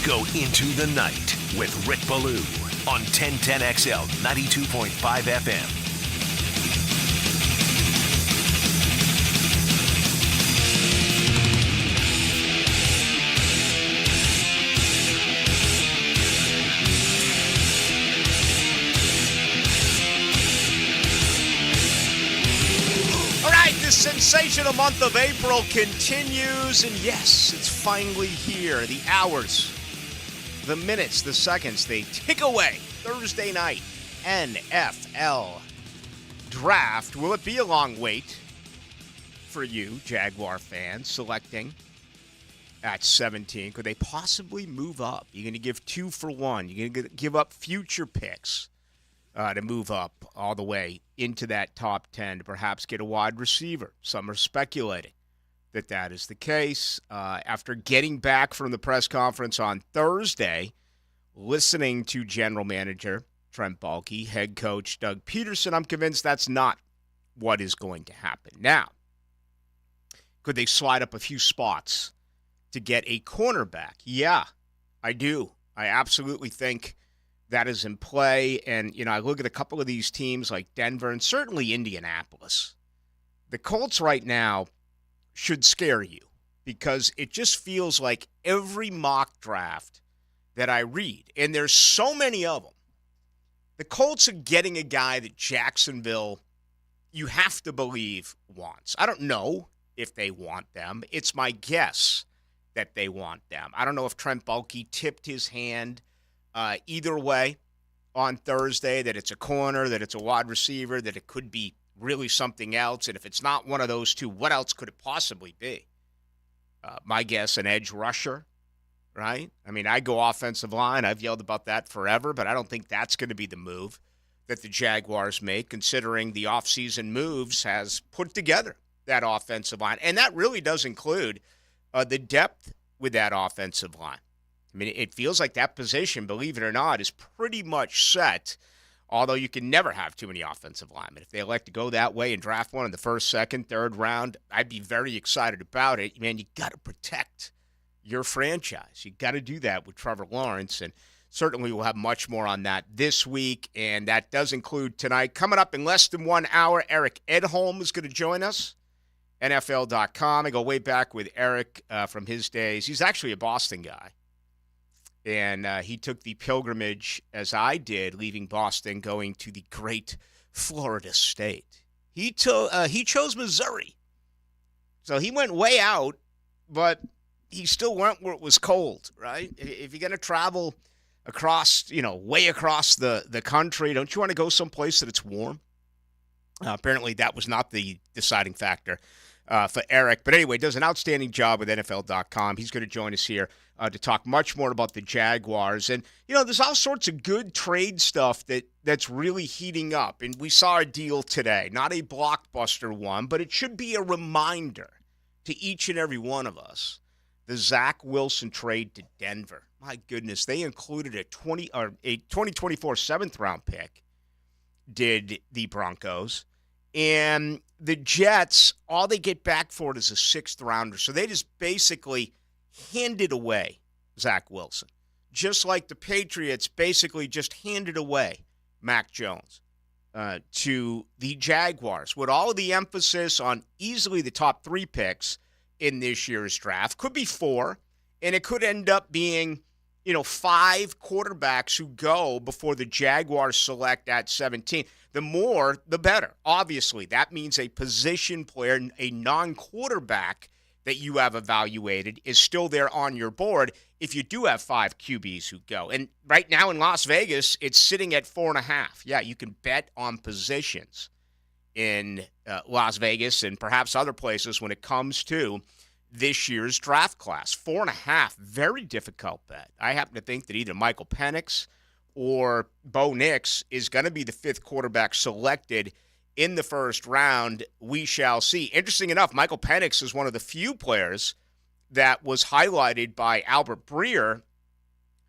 go into the night with Rick Ballou on 1010XL 92.5 FM. Sensational month of April continues, and yes, it's finally here. The hours, the minutes, the seconds, they tick away. Thursday night, NFL draft. Will it be a long wait for you, Jaguar fans, selecting at 17? Could they possibly move up? You're going to give 2 for 1. You're going to give up future picks to move up all the way into that top 10 to perhaps get a wide receiver. Some are speculating that that is the case. After getting back from the press conference on Thursday, listening to General Manager Trent Baalke, head coach Doug Peterson, I'm convinced that's not what is going to happen. Now, could they slide up a few spots to get a cornerback? Yeah, I do. I absolutely think that is in play. And, I look at a couple of these teams like Denver and certainly Indianapolis. The Colts right now should scare you because it just feels like every mock draft that I read, and there's so many of them, the Colts are getting a guy that Jacksonville, you have to believe, wants. I don't know if they want them. It's my guess that they want them. I don't know if Trent Baalke tipped his hand either way on Thursday, that it's a corner, that it's a wide receiver, that it could be really something else. And if it's not one of those two, what else could it possibly be? My guess, an edge rusher, right? I mean, I go offensive line. I've yelled about that forever, but I don't think that's going to be the move that the Jaguars make, considering the offseason moves has put together that offensive line. And that really does include the depth with that offensive line. I mean, it feels like that position, believe it or not, is pretty much set, although you can never have too many offensive linemen. If they elect to go that way and draft one in the first, second, third round, I'd be very excited about it. Man, you got to protect your franchise. You got to do that with Trevor Lawrence, and certainly we'll have much more on that this week, and that does include tonight. Coming up in less than 1 hour, Eric Edholm is going to join us, NFL.com. I go way back with Eric from his days. He's actually a Boston guy. And he took the pilgrimage, as I did, leaving Boston, going to the great Florida state. He chose Missouri. So he went way out, but he still went where it was cold, right? If you're going to travel across, way across the country, don't you want to go someplace that it's warm? Apparently that was not the deciding factor for Eric. But anyway, does an outstanding job with NFL.com. He's going to join us here to talk much more about the Jaguars. And, there's all sorts of good trade stuff that's really heating up. And we saw a deal today, not a blockbuster one, but it should be a reminder to each and every one of us. The Zach Wilson trade to Denver. My goodness, they included a 2024 7th-round pick, did the Broncos. And the Jets, all they get back for it is a 6th-rounder. So they just basically handed away Zach Wilson. Just like the Patriots basically just handed away Mac Jones to the Jaguars. With all of the emphasis on easily the top 3 picks in this year's draft. Could be 4, and it could end up being, 5 quarterbacks who go before the Jaguars select at 17. The more, the better. Obviously, that means a position player, a non-quarterback that you have evaluated is still there on your board if you do have 5 QBs who go. And right now in Las Vegas, it's sitting at 4.5. Yeah, you can bet on positions in Las Vegas and perhaps other places when it comes to this year's draft class. 4.5, very difficult bet. I happen to think that either Michael Penix or Bo Nix is going to be the 5th quarterback selected in the first round. We shall see. Interesting enough, Michael Penix is one of the few players that was highlighted by Albert Breer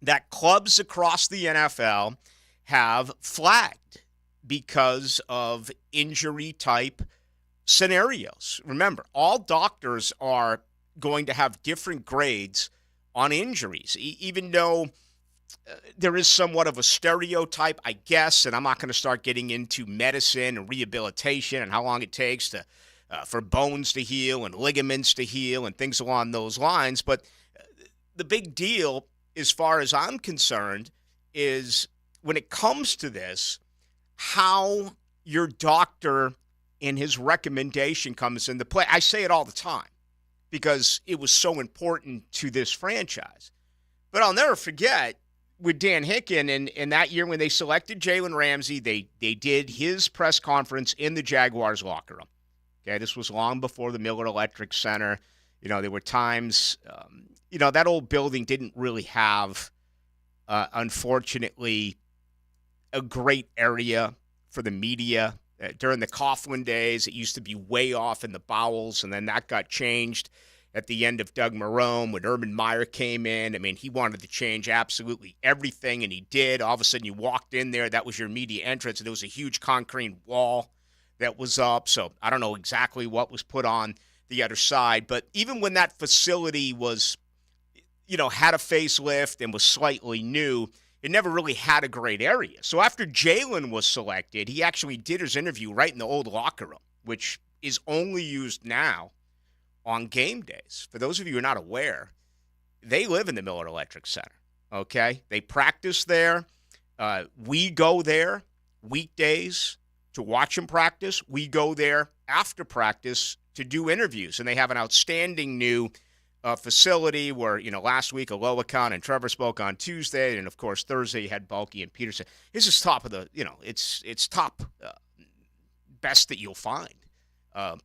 that clubs across the NFL have flagged because of injury-type scenarios. Remember, all doctors are going to have different grades on injuries, even though there is somewhat of a stereotype, I guess, and I'm not going to start getting into medicine and rehabilitation and how long it takes to for bones to heal and ligaments to heal and things along those lines. But the big deal, as far as I'm concerned, is when it comes to this, how your doctor and his recommendation comes into play. I say it all the time because it was so important to this franchise. But I'll never forget with Dan Hicken and that year when they selected Jalen Ramsey, they did his press conference in the Jaguars locker room. Okay, this was long before the Miller Electric Center. There were times, that old building didn't really have, unfortunately, a great area for the media. During the Coughlin days, it used to be way off in the bowels, and then that got changed at the end of Doug Marrone when Urban Meyer came in. I mean, he wanted to change absolutely everything, and he did. All of a sudden, you walked in there, that was your media entrance, and there was a huge concrete wall that was up. So I don't know exactly what was put on the other side. But even when that facility was, had a facelift and was slightly new, it never really had a great area. So after Jalen was selected, he actually did his interview right in the old locker room, which is only used now on game days. For those of you who are not aware, they live in the Miller Electric Center, okay? They practice there. We go there weekdays to watch them practice. We go there after practice to do interviews, and they have an outstanding new facility where, last week Aloakon and Trevor spoke on Tuesday, and, of course, Thursday you had Bulky and Peterson. This is top of the, it's top best that you'll find,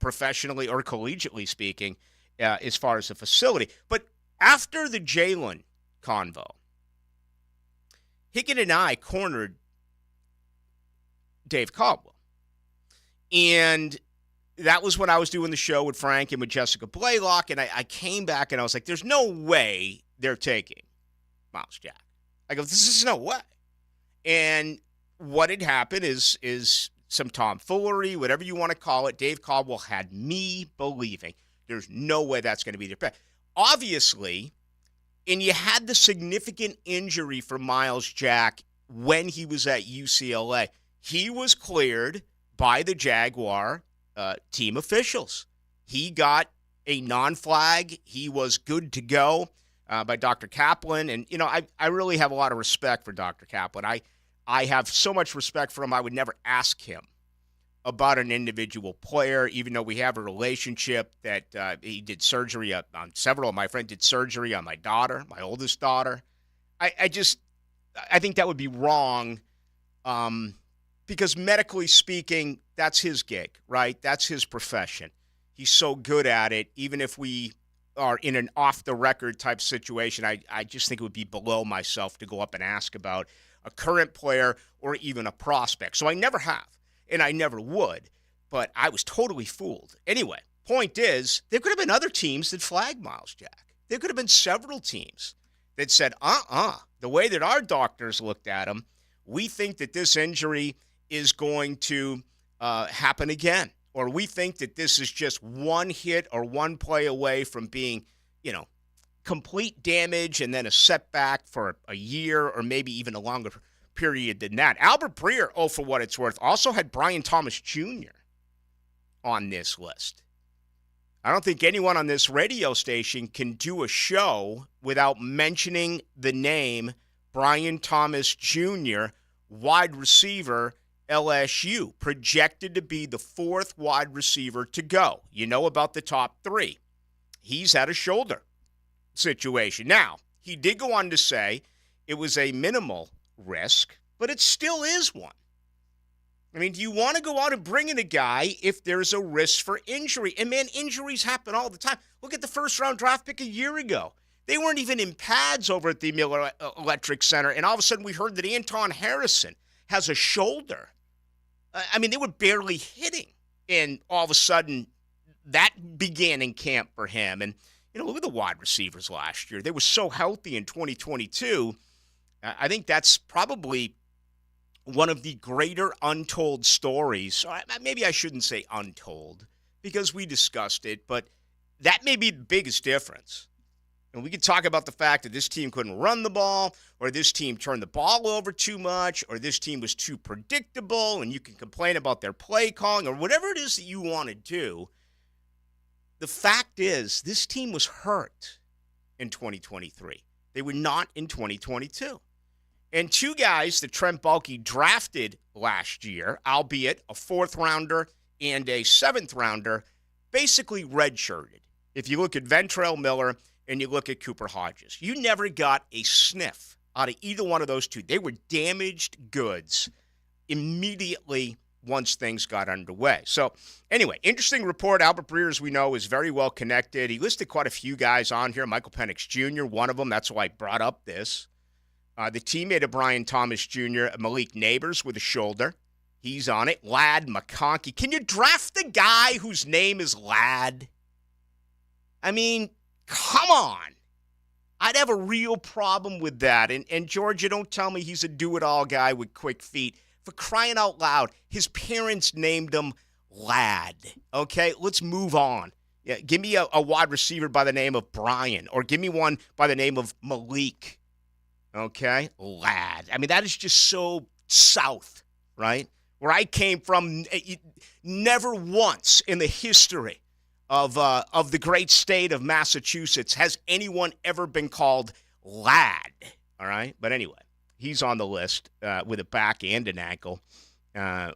professionally or collegiately speaking, as far as the facility. But after the Jalen convo, Hicken and I cornered Dave Caldwell. And that was when I was doing the show with Frank and with Jessica Blaylock, and I came back and I was like, there's no way they're taking Miles Jack. I go, this is no way. And what had happened is some tomfoolery, whatever you want to call it. Dave Caldwell had me believing there's no way that's going to be their pick. Obviously, and you had the significant injury for Miles Jack when he was at UCLA. He was cleared by the Jaguar team officials. He got a non-flag. He was good to go by Dr. Kaplan. And, I really have a lot of respect for Dr. Kaplan. I have so much respect for him, I would never ask him about an individual player, even though we have a relationship that he did surgery on several of my friends, did surgery on my daughter, my oldest daughter. I think that would be wrong because medically speaking, that's his gig, right? That's his profession. He's so good at it. Even if we are in an off-the-record type situation, I just think it would be below myself to go up and ask about a current player or even a prospect. So I never have, and I never would, but I was totally fooled. Anyway, point is, there could have been other teams that flagged Miles Jack. There could have been several teams that said, the way that our doctors looked at him, we think that this injury is going to happen again. Or we think that this is just one hit or one play away from being, complete damage and then a setback for a year or maybe even a longer period than that. Albert Breer, for what it's worth, also had Brian Thomas Jr. on this list. I don't think anyone on this radio station can do a show without mentioning the name Brian Thomas Jr., wide receiver, LSU, projected to be the fourth wide receiver to go. You know about the top three. He's had a shoulder situation. Now, he did go on to say it was a minimal risk, but it still is one. I mean, do you want to go out and bring in a guy if there's a risk for injury? And, man, injuries happen all the time. Look at the first-round draft pick a year ago. They weren't even in pads over at the Miller Electric Center, and all of a sudden we heard that Anton Harrison has a shoulder. I mean, they were barely hitting, and all of a sudden that began in camp for him. And, look at the wide receivers last year. They were so healthy in 2022. I think that's probably one of the greater untold stories. Maybe I shouldn't say untold because we discussed it, but that may be the biggest difference And we could talk about the fact that this team couldn't run the ball, or this team turned the ball over too much, or this team was too predictable, and you can complain about their play calling, or whatever it is that you want to do. The fact is, this team was hurt in 2023. They were not in 2022. And two guys that Trent Baalke drafted last year, albeit a fourth-rounder and a seventh-rounder, basically redshirted. If you look at Ventrell Miller and you look at Cooper Hodges, you never got a sniff out of either one of those two. They were damaged goods immediately once things got underway. So anyway, interesting report. Albert Breer, as we know, is very well connected. He listed quite a few guys on here. Michael Penix Jr., one of them. That's why I brought up this. The teammate of Brian Thomas Jr., Malik Neighbors with a shoulder. He's on it. Ladd McConkey. Can you draft the guy whose name is Ladd? I mean, come on. I'd have a real problem with that. And Georgia, don't tell me he's a do-it-all guy with quick feet. For crying out loud, his parents named him Ladd. Okay, let's move on. Yeah, give me a wide receiver by the name of Brian, or give me one by the name of Malik. Okay, Ladd. I mean, that is just so South, right? Where I came from, never once in the history of the great state of Massachusetts has anyone ever been called Ladd. All right, but anyway. He's on the list with a back and an ankle.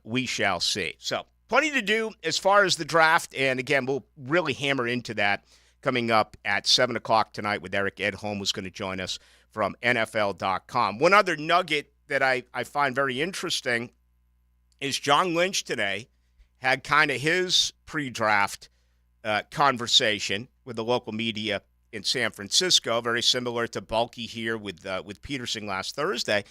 We shall see. So plenty to do as far as the draft. And, again, we'll really hammer into that coming up at 7 o'clock tonight with Eric Edholm, who's going to join us from NFL.com. One other nugget that I find very interesting is John Lynch today had kind of his pre-draft conversation with the local media in San Francisco, very similar to Baalke here with Peterson last Thursday.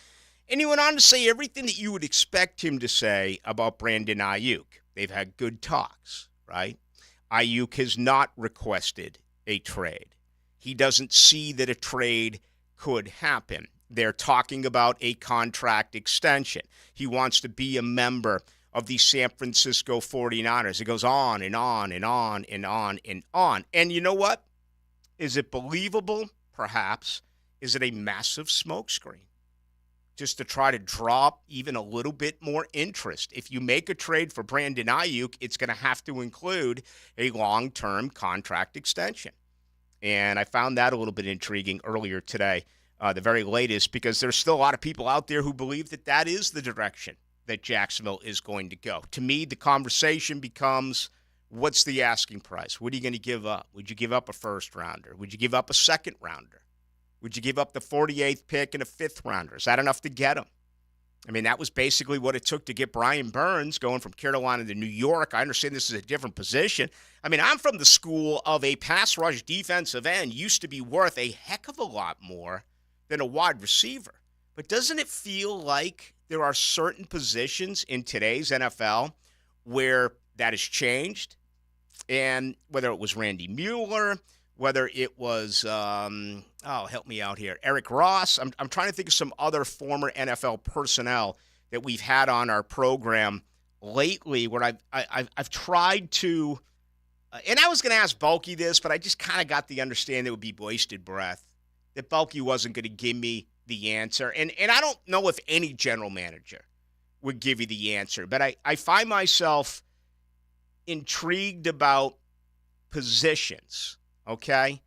And he went on to say everything that you would expect him to say about Brandon Ayuk. They've had good talks, right? Ayuk has not requested a trade. He doesn't see that a trade could happen. They're talking about a contract extension. He wants to be a member of the San Francisco 49ers. It goes on and on and on and on and on. And you know what? Is it believable? Perhaps. Is it a massive smokescreen? Just to try to draw up even a little bit more interest. If you make a trade for Brandon Ayuk, it's going to have to include a long-term contract extension. And I found that a little bit intriguing earlier today, the very latest, because there's still a lot of people out there who believe that that is the direction that Jacksonville is going to go. To me, the conversation becomes, what's the asking price? What are you going to give up? Would you give up a first rounder? Would you give up a second rounder? Would you give up the 48th pick and a fifth rounder? Is that enough to get him? I mean, that was basically what it took to get Brian Burns going from Carolina to New York. I understand this is a different position. I mean, I'm from the school of a pass rush defensive end used to be worth a heck of a lot more than a wide receiver. But doesn't it feel like there are certain positions in today's NFL where that has changed? And whether it was Randy Mueller, whether it was, help me out here, Eric Ross. I'm trying to think of some other former NFL personnel that we've had on our program lately where I've tried to, and I was going to ask Baalke this, but I just kind of got the understanding it would be wasted breath, that Baalke wasn't going to give me the answer. And I don't know if any general manager would give you the answer, but I find myself intrigued about positions, okay?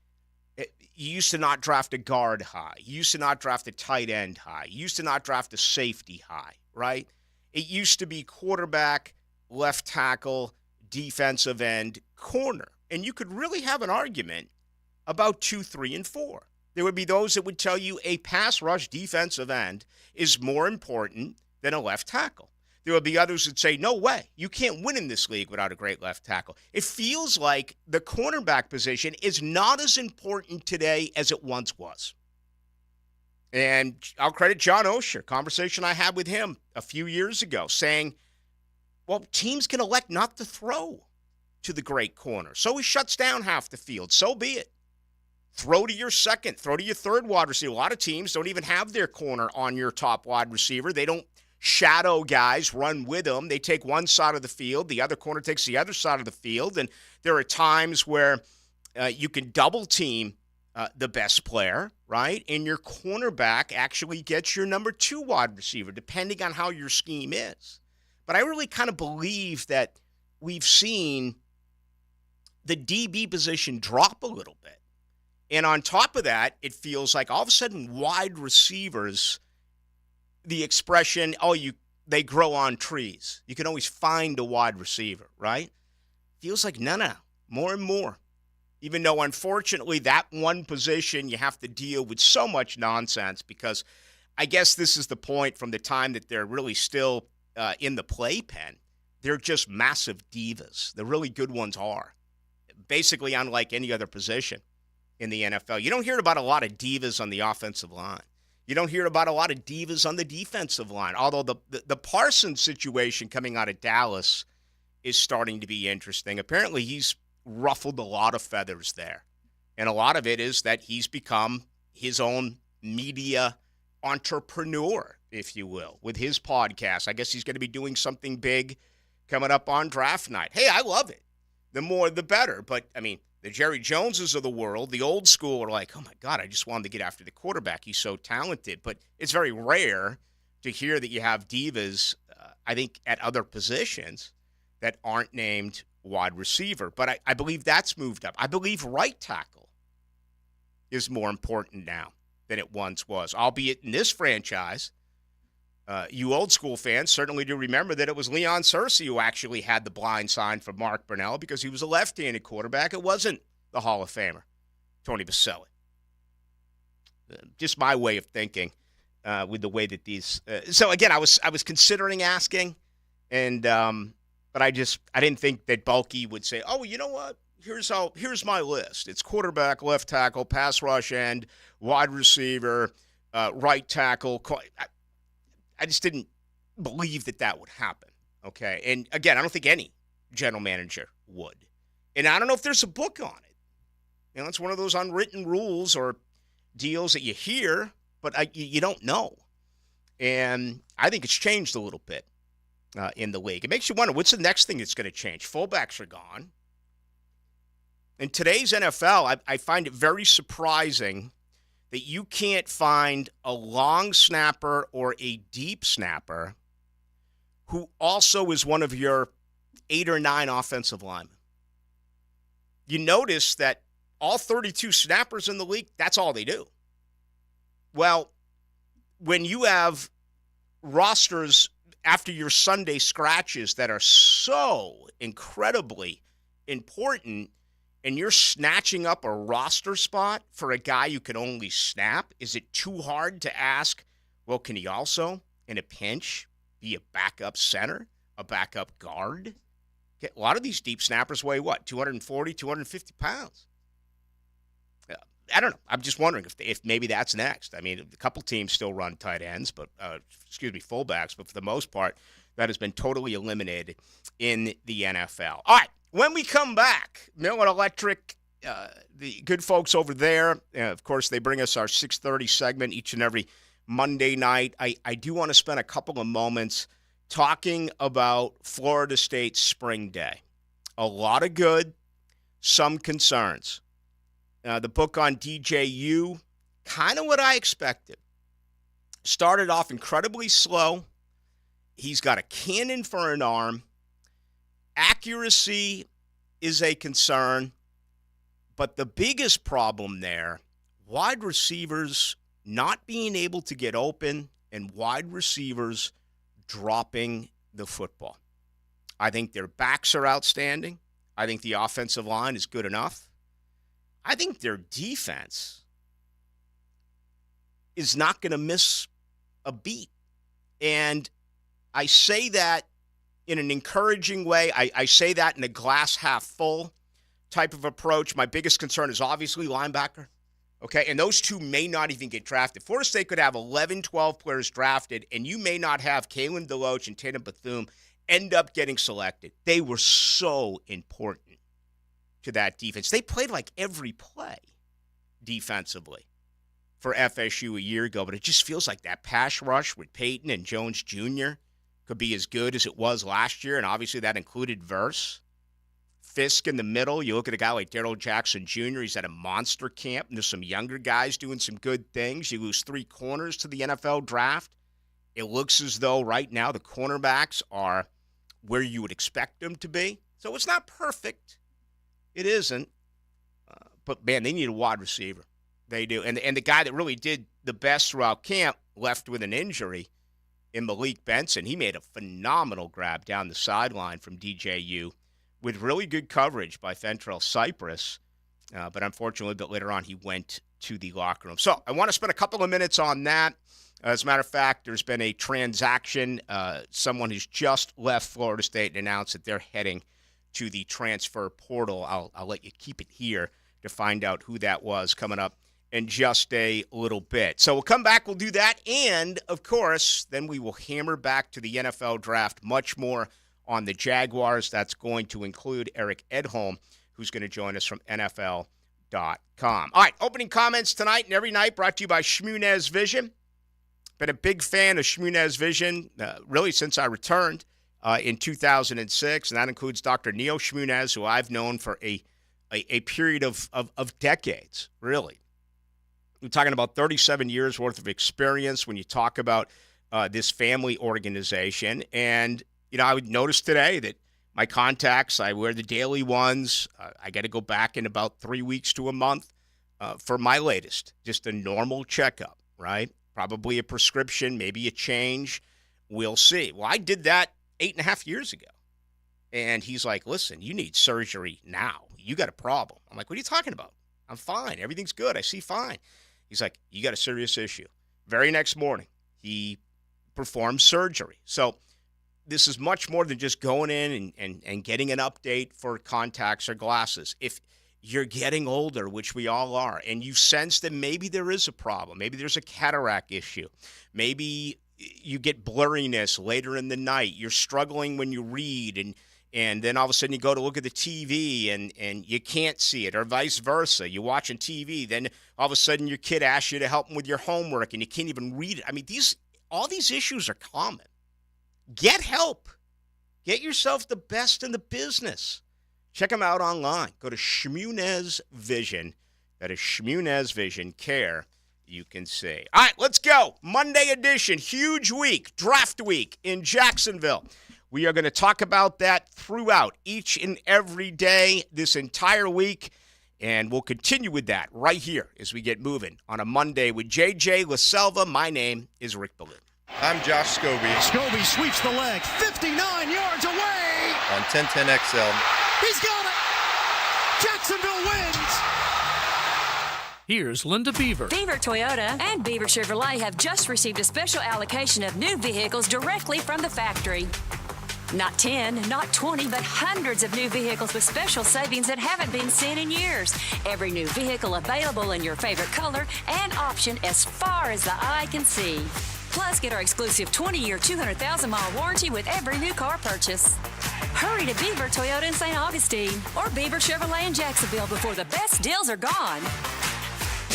You used to not draft a guard high. You used to not draft a tight end high. You used to not draft a safety high, right? It used to be quarterback, left tackle, defensive end, corner. And you could really have an argument about 2, 3, and 4. There would be those that would tell you a pass rush defensive end is more important than a left tackle. There will be others that say, no way, you can't win in this league without a great left tackle. It feels like the cornerback position is not as important today as it once was. And I'll credit John Osher, conversation I had with him a few years ago, saying, well, teams can elect not to throw to the great corner. So he shuts down half the field. So be it. Throw to your second, throw to your third wide receiver. A lot of teams don't even have their corner on your top wide receiver. They don't shadow guys, run with them. They take one side of the field. The other corner takes the other side of the field. And there are times where you can double team the best player, right? And your cornerback actually gets your number 2 wide receiver, depending on how your scheme is. But I really kind of believe that we've seen the DB position drop a little bit. And on top of that, it feels like all of a sudden wide receivers, the expression, they grow on trees. You can always find a wide receiver, right? Feels like no, more and more. Even though, unfortunately, that one position you have to deal with so much nonsense because I guess this is the point from the time that they're really still in the playpen. They're just massive divas. The really good ones are. Basically, unlike any other position in the NFL. You don't hear about a lot of divas on the offensive line. You don't hear about a lot of divas on the defensive line, although the Parsons situation coming out of Dallas is starting to be interesting. Apparently, he's ruffled a lot of feathers there. And a lot of it is that he's become his own media entrepreneur, if you will, with his podcast. I guess he's going to be doing something big coming up on draft night. Hey, I love it. The more, the better. But, I mean, the Jerry Joneses of the world, the old school, are like, oh, my God, I just wanted to get after the quarterback. He's so talented. But it's very rare to hear that you have divas, I think, at other positions that aren't named wide receiver. But I believe that's moved up. I believe right tackle is more important now than it once was, albeit in this franchise. You old school fans certainly do remember that it was Leon Searcy who actually had the blind sign for Mark Brunell because he was a left-handed quarterback. It wasn't the Hall of Famer, Tony Baselli. Just my way of thinking with the way that these. So again, I was considering asking, and but I didn't think that Bulky would say, oh, you know what? Here's my list. It's quarterback, left tackle, pass rush end, wide receiver, right tackle. I just didn't believe that would happen, okay? And, again, I don't think any general manager would. And I don't know if there's a book on it. You know, it's one of those unwritten rules or deals that you hear, but you don't know. And I think it's changed a little bit in the league. It makes you wonder, what's the next thing that's going to change? Fullbacks are gone. In today's NFL, I find it very surprising that you can't find a long snapper or a deep snapper who also is one of your 8 or 9 offensive linemen. You notice that all 32 snappers in the league, that's all they do. Well, when you have rosters after your Sunday scratches that are so incredibly important, and you're snatching up a roster spot for a guy you can only snap, is it too hard to ask, well, can he also, in a pinch, be a backup center, a backup guard? A lot of these deep snappers weigh, 240, 250 pounds? I don't know. I'm just wondering if maybe that's next. I mean, a couple teams still run tight ends, fullbacks, but for the most part, that has been totally eliminated in the NFL. All right. When we come back, Miller Electric, the good folks over there, of course, they bring us our 6:30 segment each and every Monday night. I do want to spend a couple of moments talking about Florida State Spring Day. A lot of good, some concerns. The book on DJU, kind of what I expected. Started off incredibly slow. He's got a cannon for an arm. Accuracy is a concern, but the biggest problem there, wide receivers not being able to get open and wide receivers dropping the football. I think their backs are outstanding. I think the offensive line is good enough. I think their defense is not going to miss a beat. And I say that in an encouraging way. I say that in a glass half full type of approach. My biggest concern is obviously linebacker. Okay, and those two may not even get drafted. Florida State could have 11, 12 players drafted, and you may not have Kalen DeLoach and Tatum Bethune end up getting selected. They were so important to that defense. They played like every play defensively for FSU a year ago, but it just feels like that pass rush with Peyton and Jones Jr. could be as good as it was last year, and obviously that included Verse. Fisk in the middle. You look at a guy like Darrell Jackson Jr., he's at a monster camp, and there's some younger guys doing some good things. You lose 3 corners to the NFL draft. It looks as though right now the cornerbacks are where you would expect them to be. So it's not perfect. It isn't. But, man, they need a wide receiver. They do. And the guy that really did the best throughout camp left with an injury in Malik Benson. He made a phenomenal grab down the sideline from DJU with really good coverage by Fentrell Cypress. But unfortunately, a bit later on, he went to the locker room. So I want to spend a couple of minutes on that. As a matter of fact, there's been a transaction. Someone who's just left Florida State and announced that they're heading to the transfer portal. I'll let you keep it here to find out who that was coming up in just a little bit. So we'll come back, we'll do that, and, of course, then we will hammer back to the NFL draft, much more on the Jaguars. That's going to include Eric Edholm, who's going to join us from NFL.com. All right, opening comments tonight and every night brought to you by Shmunez Vision. Been a big fan of Shmunez Vision really since I returned in 2006, and that includes Dr. Neil Shmunez, who I've known for a period of decades, really. We're talking about 37 years worth of experience when you talk about this family organization. And, I would notice today that my contacts, I wear the daily ones. I got to go back in about 3 weeks to a month for my latest, just a normal checkup, right? Probably a prescription, maybe a change. We'll see. Well, I did that 8.5 years ago. And he's like, listen, you need surgery now. You got a problem. I'm like, what are you talking about? I'm fine. Everything's good. I see fine. He's like, you got a serious issue. Very next morning, he performed surgery. So this is much more than just going in and getting an update for contacts or glasses. If you're getting older, which we all are, and you sense that maybe there is a problem, maybe there's a cataract issue, maybe you get blurriness later in the night, you're struggling when you read, and then all of a sudden you go to look at the TV and you can't see it, or vice versa. You're watching TV, then all of a sudden your kid asks you to help them with your homework and you can't even read it. I mean, all these issues are common. Get help. Get yourself the best in the business. Check them out online. Go to Shmunez Vision. That is Shmunez Vision Care. You can see. All right, let's go. Monday edition, huge week, draft week in Jacksonville. We are going to talk about that throughout each and every day this entire week, and we'll continue with that right here as we get moving on a Monday with J.J. LaSelva. My name is Rick Ballou. I'm Josh Scobie. Scobie sweeps the leg, 59 yards away. On 1010XL. He's got it. Jacksonville wins. Here's Linda Beaver. Beaver Toyota and Beaver Chevrolet have just received a special allocation of new vehicles directly from the factory. Not 10, not 20, but hundreds of new vehicles with special savings that haven't been seen in years. Every new vehicle available in your favorite color and option as far as the eye can see. Plus, get our exclusive 20-year, 200,000-mile warranty with every new car purchase. Hurry to Beaver Toyota in St. Augustine or Beaver Chevrolet in Jacksonville before the best deals are gone.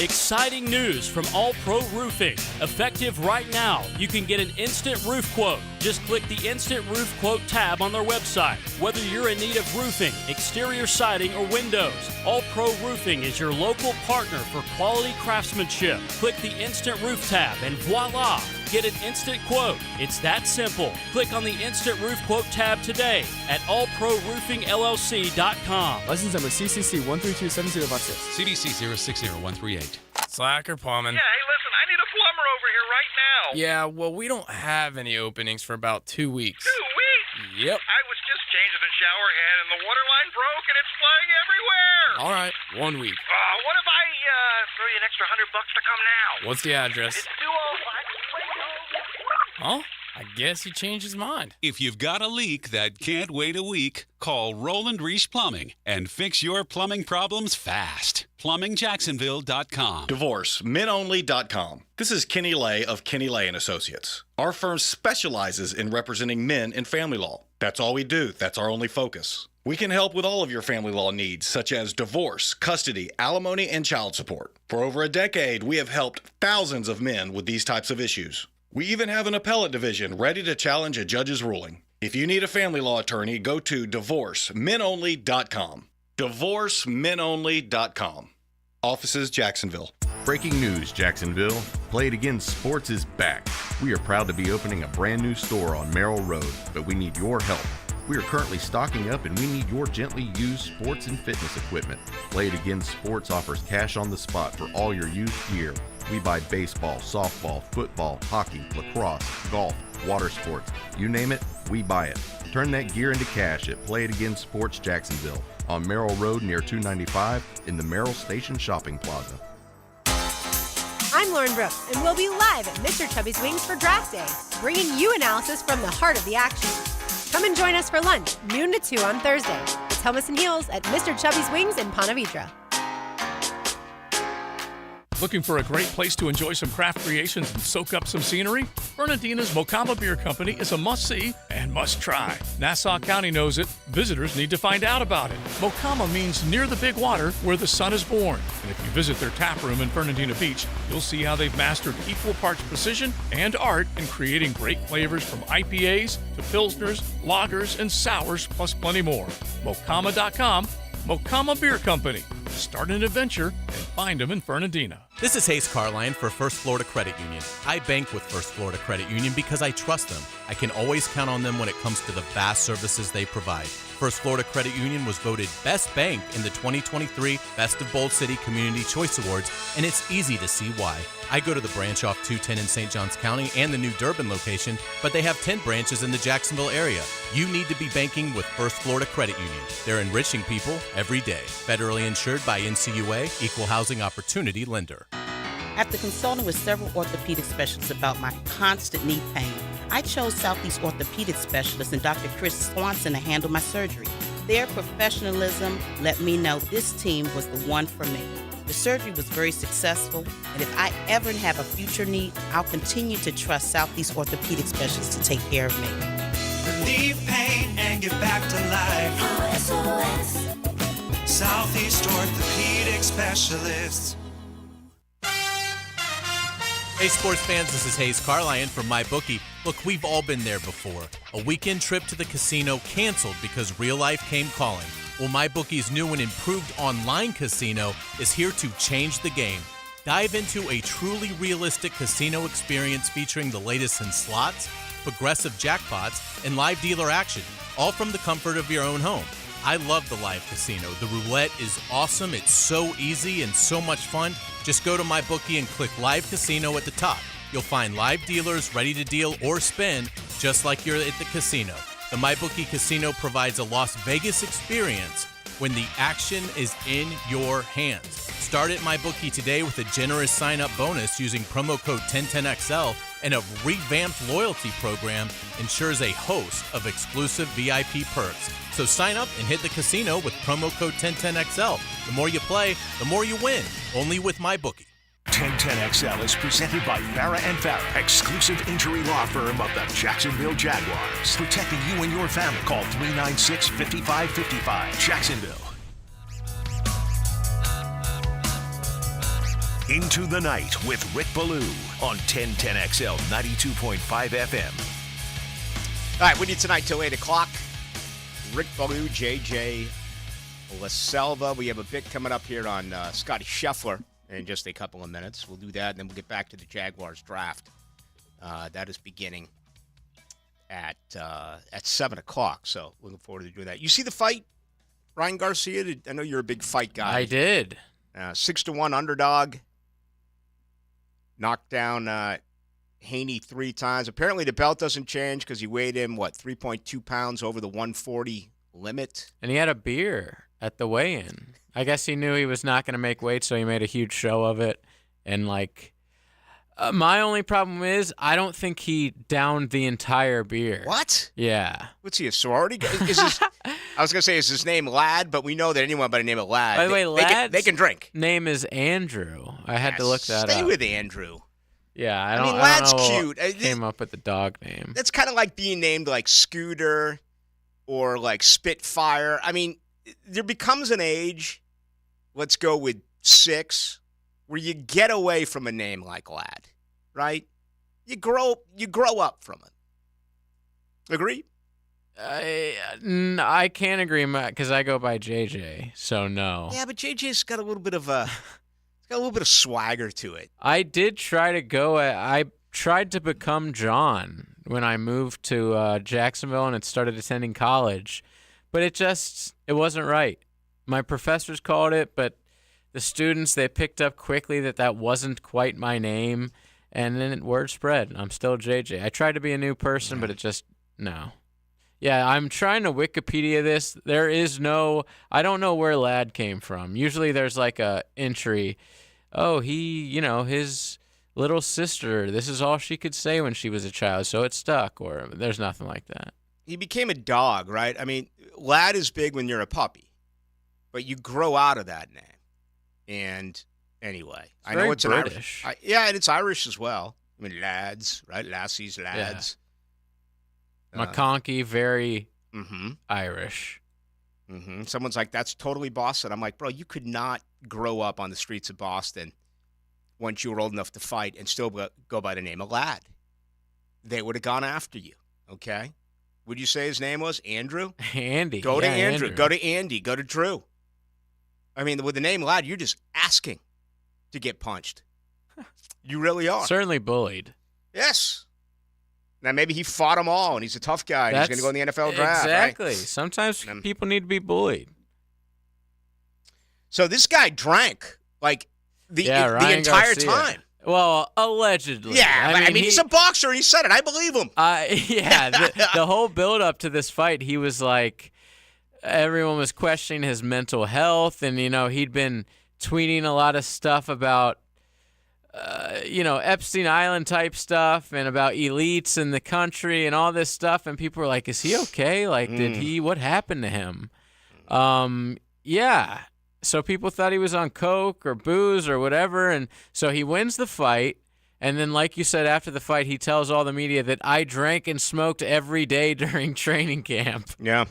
Exciting news from All Pro Roofing. Effective right now, you can get an instant roof quote. Just click the Instant Roof Quote tab on their website. Whether you're in need of roofing, exterior siding, or windows, All Pro Roofing is your local partner for quality craftsmanship. Click the Instant Roof tab and voila! Get an instant quote. It's that simple. Click on the Instant Roof Quote tab today at allproroofingllc.com. License number CCC 1327056. CDC 060138. Slacker plumbing. Yeah, hey, listen, I need a plumber over here right now. Yeah, well, we don't have any openings for about 2 weeks. 2 weeks? Yep. I was just changing the shower head and the water line broke and it's flying everywhere. All right, 1 week. What if I throw you an extra $100 to come now? What's the address? It's 205. Oh, I guess he changed his mind. If you've got a leak that can't wait a week, call Roland Reich Plumbing and fix your plumbing problems fast. PlumbingJacksonville.com. DivorceMenOnly.com. This is Kenny Lay of Kenny Lay & Associates. Our firm specializes in representing men in family law. That's all we do. That's our only focus. We can help with all of your family law needs, such as divorce, custody, alimony, and child support. For over a decade, we have helped thousands of men with these types of issues. We even have an appellate division ready to challenge a judge's ruling. If you need a family law attorney, go to divorcemenonly.com. Divorcemenonly.com. Offices, Jacksonville. Breaking news, Jacksonville. Play It Again Sports is back. We are proud to be opening a brand new store on Merrill Road, but we need your help. We are currently stocking up and we need your gently used sports and fitness equipment. Play It Again Sports offers cash on the spot for all your used gear. We buy baseball, softball, football, hockey, lacrosse, golf, water sports. You name it, we buy it. Turn that gear into cash at Play It Again Sports Jacksonville on Merrill Road near 295 in the Merrill Station Shopping Plaza. I'm Lauren Brooks, and we'll be live at Mr. Chubby's Wings for Draft Day, bringing you analysis from the heart of the action. Come and join us for lunch, noon to 2 on Thursday. It's Hummus and Heels at Mr. Chubby's Wings in Ponte Vedra. Looking for a great place to enjoy some craft creations and soak up some scenery? Fernandina's Mocama Beer Company is a must-see and must-try. Nassau County knows it. Visitors need to find out about it. Mocama means near the big water where the sun is born. And if you visit their tap room in Fernandina Beach, you'll see how they've mastered equal parts precision and art in creating great flavors from IPAs to Pilsners, lagers, and sours, plus plenty more. Mocama.com, Mocama Beer Company. Start an adventure and find them in Fernandina. This is Hayes Carline for First Florida Credit Union. I bank with First Florida Credit Union because I trust them. I can always count on them when it comes to the vast services they provide. First Florida Credit Union was voted Best Bank in the 2023 Best of Bold City Community Choice Awards, and it's easy to see why. I go to the branch off 210 in St. Johns County and the new Durbin location, but they have 10 branches in the Jacksonville area. You need to be banking with First Florida Credit Union. They're enriching people every day. Federally insured by NCUA, Equal Housing Opportunity Lender. After consulting with several orthopedic specialists about my constant knee pain, I chose Southeast Orthopedic Specialist and Dr. Chris Swanson to handle my surgery. Their professionalism let me know this team was the one for me. The surgery was very successful, and if I ever have a future need, I'll continue to trust Southeast Orthopedic Specialists to take care of me. Relieve pain and get back to life. SOS. Southeast Orthopedic Specialists. Hey sports fans, this is Hayes Carline from MyBookie. Look, we've all been there before. A weekend trip to the casino canceled because real life came calling. Well, MyBookie's new and improved online casino is here to change the game. Dive into a truly realistic casino experience featuring the latest in slots, progressive jackpots, and live dealer action, all from the comfort of your own home. I love the live casino. The roulette is awesome. It's so easy and so much fun. Just go to MyBookie and click Live Casino at the top. You'll find live dealers ready to deal or spin just like you're at the casino. The MyBookie Casino provides a Las Vegas experience when the action is in your hands. Start at MyBookie today with a generous sign-up bonus using promo code 1010XL, and a revamped loyalty program ensures a host of exclusive VIP perks. So sign up and hit the casino with promo code 1010XL. The more you play, the more you win. Only with MyBookie. 1010XL is presented by Farah & Farah, exclusive injury law firm of the Jacksonville Jaguars. Protecting you and your family. Call 396-5555. Jacksonville. Into the Night with Rick Ballou on 1010XL 92.5 FM. All right, we need tonight till 8 o'clock. Rick Ballou, JJ LaSelva. We have a bit coming up here on Scotty Scheffler in just a couple of minutes. We'll do that, and then we'll get back to the Jaguars draft. That is beginning at 7 o'clock, so looking forward to doing that. You see the fight, Ryan Garcia? I know you're a big fight guy. I did. 6-1 underdog. Knocked down Haney 3 times. Apparently the belt doesn't change because he weighed in, 3.2 pounds over the 140 limit. And he had a beer at the weigh-in. I guess he knew he was not going to make weight, so he made a huge show of it. And, my only problem is I don't think he downed the entire beer. What? Yeah. What's he, a sorority guy? I was going to say, is his name Lad? But we know that anyone by the name of Lad, by the way, they can drink. Name is Andrew. I had to look that up. Stay with Andrew. Yeah, I mean, I Lad's don't know cute. Came up with the dog name. That's kind of like being named Scooter or Spitfire. I mean, there becomes an age, let's go with 6, where you get away from a name like Lad, right? You grow up from it. Agree? I can't agree because I go by JJ, so no. Yeah, but JJ's got a little bit of swagger to it. I did try to go. I tried to become John when I moved to Jacksonville and had started attending college, but it wasn't right. My professors called it, but the students, they picked up quickly that wasn't quite my name, and then word spread. I'm still JJ. I tried to be a new person, but no. Yeah, I'm trying to Wikipedia this. I don't know where Lad came from. Usually there's like a entry, his little sister, this is all she could say when she was a child, so it stuck, or there's nothing like that. He became a dog, right? I mean, Lad is big when you're a puppy, but you grow out of that name. And anyway, I know it's British. And it's Irish as well. I mean, lads, right? Lassies, lads. Yeah. McConkey, very Irish. Mm-hmm. Someone's like, that's totally Boston. I'm like, bro, you could not grow up on the streets of Boston once you were old enough to fight and still go by the name of Lad. They would have gone after you, okay? Would you say his name was Andrew? Andy. Go to Andrew. Go to Andy. Go to Drew. I mean, with the name Lad, you're just asking to get punched. You really are. Certainly bullied. Yes. Now, maybe he fought them all, and he's a tough guy, and he's going to go in the NFL draft. Exactly. Right? Sometimes people need to be bullied. So this guy drank, like, the entire Garcia. time. Well, allegedly. Yeah, I mean, he's a boxer. He said it. I believe him. The whole build-up to this fight, he was like, everyone was questioning his mental health, and, he'd been tweeting a lot of stuff about, Epstein Island type stuff and about elites in the country and all this stuff. And people were like, is he okay? Like, what happened to him? Yeah. So people thought he was on coke or booze or whatever. And so he wins the fight. And then, like you said, after the fight, he tells all the media that I drank and smoked every day during training camp. Yeah.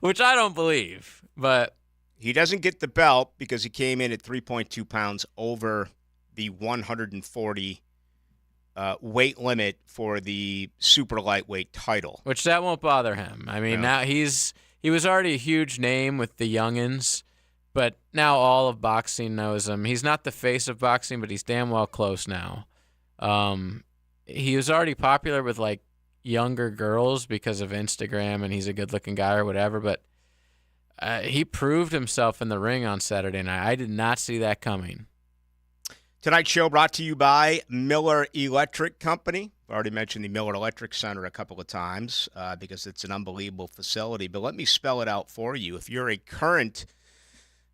Which I don't believe, but he doesn't get the belt because he came in at 3.2 pounds over the 140 weight limit for the super lightweight title. Which that won't bother him. I mean, now he was already a huge name with the youngins, but now all of boxing knows him. He's not the face of boxing, but he's damn well close now. He was already popular with like younger girls because of Instagram, and he's a good-looking guy or whatever, but he proved himself in the ring on Saturday night. I did not see that coming. Tonight's show brought to you by Miller Electric Company. I've already mentioned the Miller Electric Center a couple of times because it's an unbelievable facility, but let me spell it out for you. If you're a current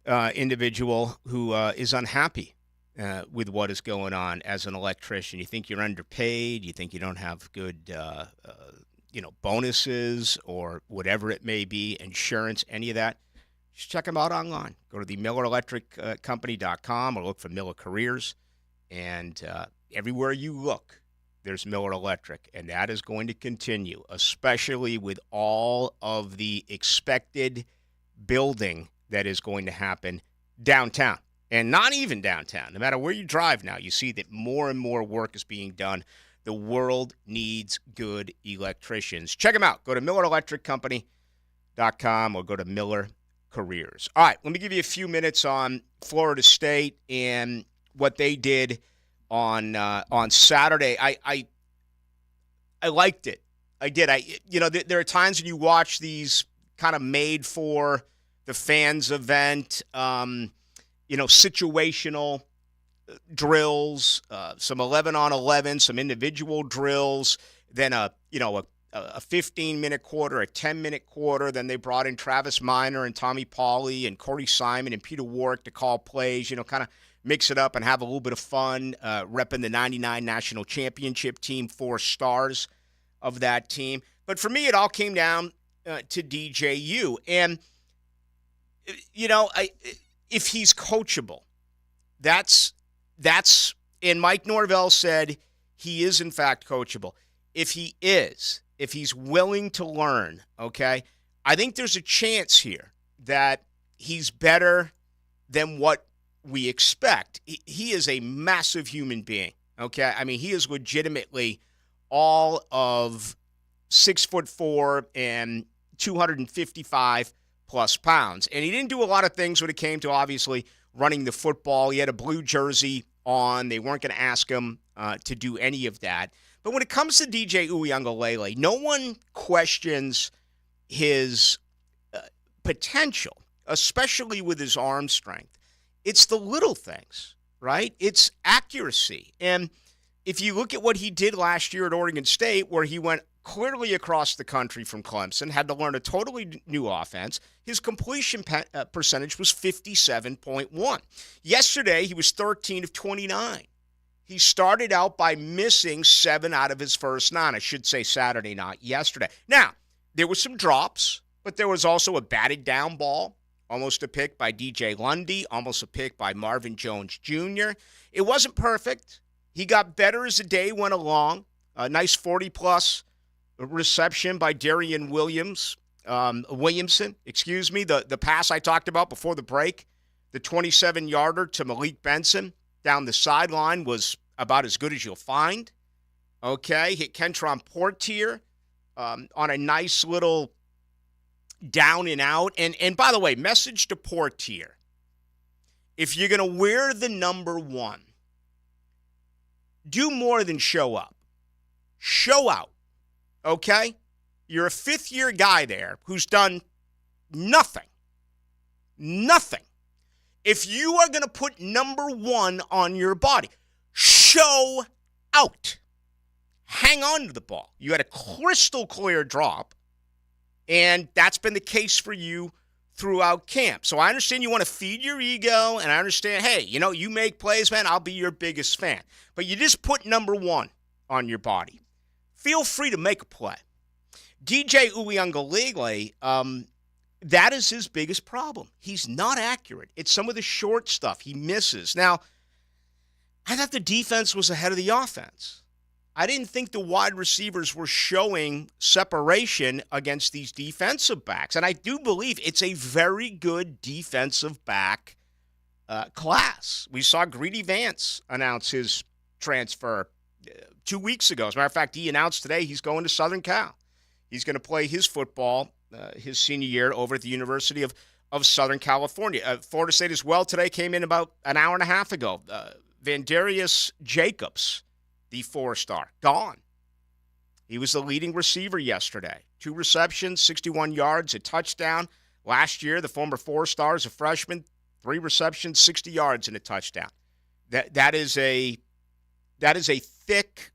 individual who is unhappy with what is going on as an electrician, you think you're underpaid, you think you don't have good bonuses or whatever it may be, insurance, any of that, just check them out online. Go to the MillerElectricCompany.com or look for Miller Careers. And everywhere you look, there's Miller Electric. And that is going to continue, especially with all of the expected building that is going to happen downtown. And not even downtown. No matter where you drive now, you see that more and more work is being done. The world needs good electricians. Check them out. Go to MillerElectricCompany.com or go to Miller Careers. All right, let me give you a few minutes on Florida State and what they did on Saturday. I liked it. I did. There are times when you watch these kind of made for the fans event, situational drills, some 11-on-11, some individual drills, then a 15-minute quarter, a 10-minute quarter. Then they brought in Travis Minor and Tommy Pauly and Corey Simon and Peter Warwick to call plays, kind of mix it up and have a little bit of fun, repping the 99 national championship team, 4 stars of that team. But for me, it all came down to DJU. And, if he's coachable, that's and Mike Norvell said he is, in fact, coachable. If he's willing to learn, okay, I think there's a chance here that he's better than what we expect. He is a massive human being, okay? I mean, he is legitimately all of 6'4" and 255 plus pounds. And he didn't do a lot of things when it came to obviously running the football. He had a blue jersey on. They weren't going to ask him to do any of that. But when it comes to DJ Uiagalelei, no one questions his potential, especially with his arm strength. It's the little things, right? It's accuracy. And if you look at what he did last year at Oregon State, where he went clearly across the country from Clemson, had to learn a totally new offense, his completion percentage was 57.1. Yesterday, he was 13 of 29. He started out by missing 7 out of his first 9. I should say Saturday, not yesterday. Now, there were some drops, but there was also a batted down ball, almost a pick by DJ Lundy, almost a pick by Marvin Jones Jr. It wasn't perfect. He got better as the day went along. A nice 40-plus reception by Darian Williamson. The pass I talked about before the break, the 27-yarder to Malik Benson down the sideline was about as good as you'll find. Okay, hit Kentron Portier on a nice little down and out. And by the way, message to Portier. If you're going to wear the number 1, do more than show up. Show out, okay? You're a fifth-year guy there who's done nothing. Nothing. If you are going to put number 1 on your body, show out. Hang on to the ball. You had a crystal clear drop, and that's been the case for you throughout camp. So I understand you want to feed your ego, and I understand, hey, you make plays, man, I'll be your biggest fan. But you just put number 1 on your body. Feel free to make a play. DJ Uiagalelei, that is his biggest problem. He's not accurate. It's some of the short stuff. He misses. Now, I thought the defense was ahead of the offense. I didn't think the wide receivers were showing separation against these defensive backs. And I do believe it's a very good defensive back class. We saw Greedy Vance announce his transfer 2 weeks ago. As a matter of fact, he announced today he's going to Southern Cal. He's going to play his football his senior year over at the University of Southern California. Florida State as well today came in about an hour and a half ago. Vandarius Jacobs, the 4-star, gone. He was the leading receiver yesterday. 2 receptions, 61 yards, a touchdown. Last year, the former 4-star is a freshman, 3 receptions, 60 yards, and a touchdown. That is a thick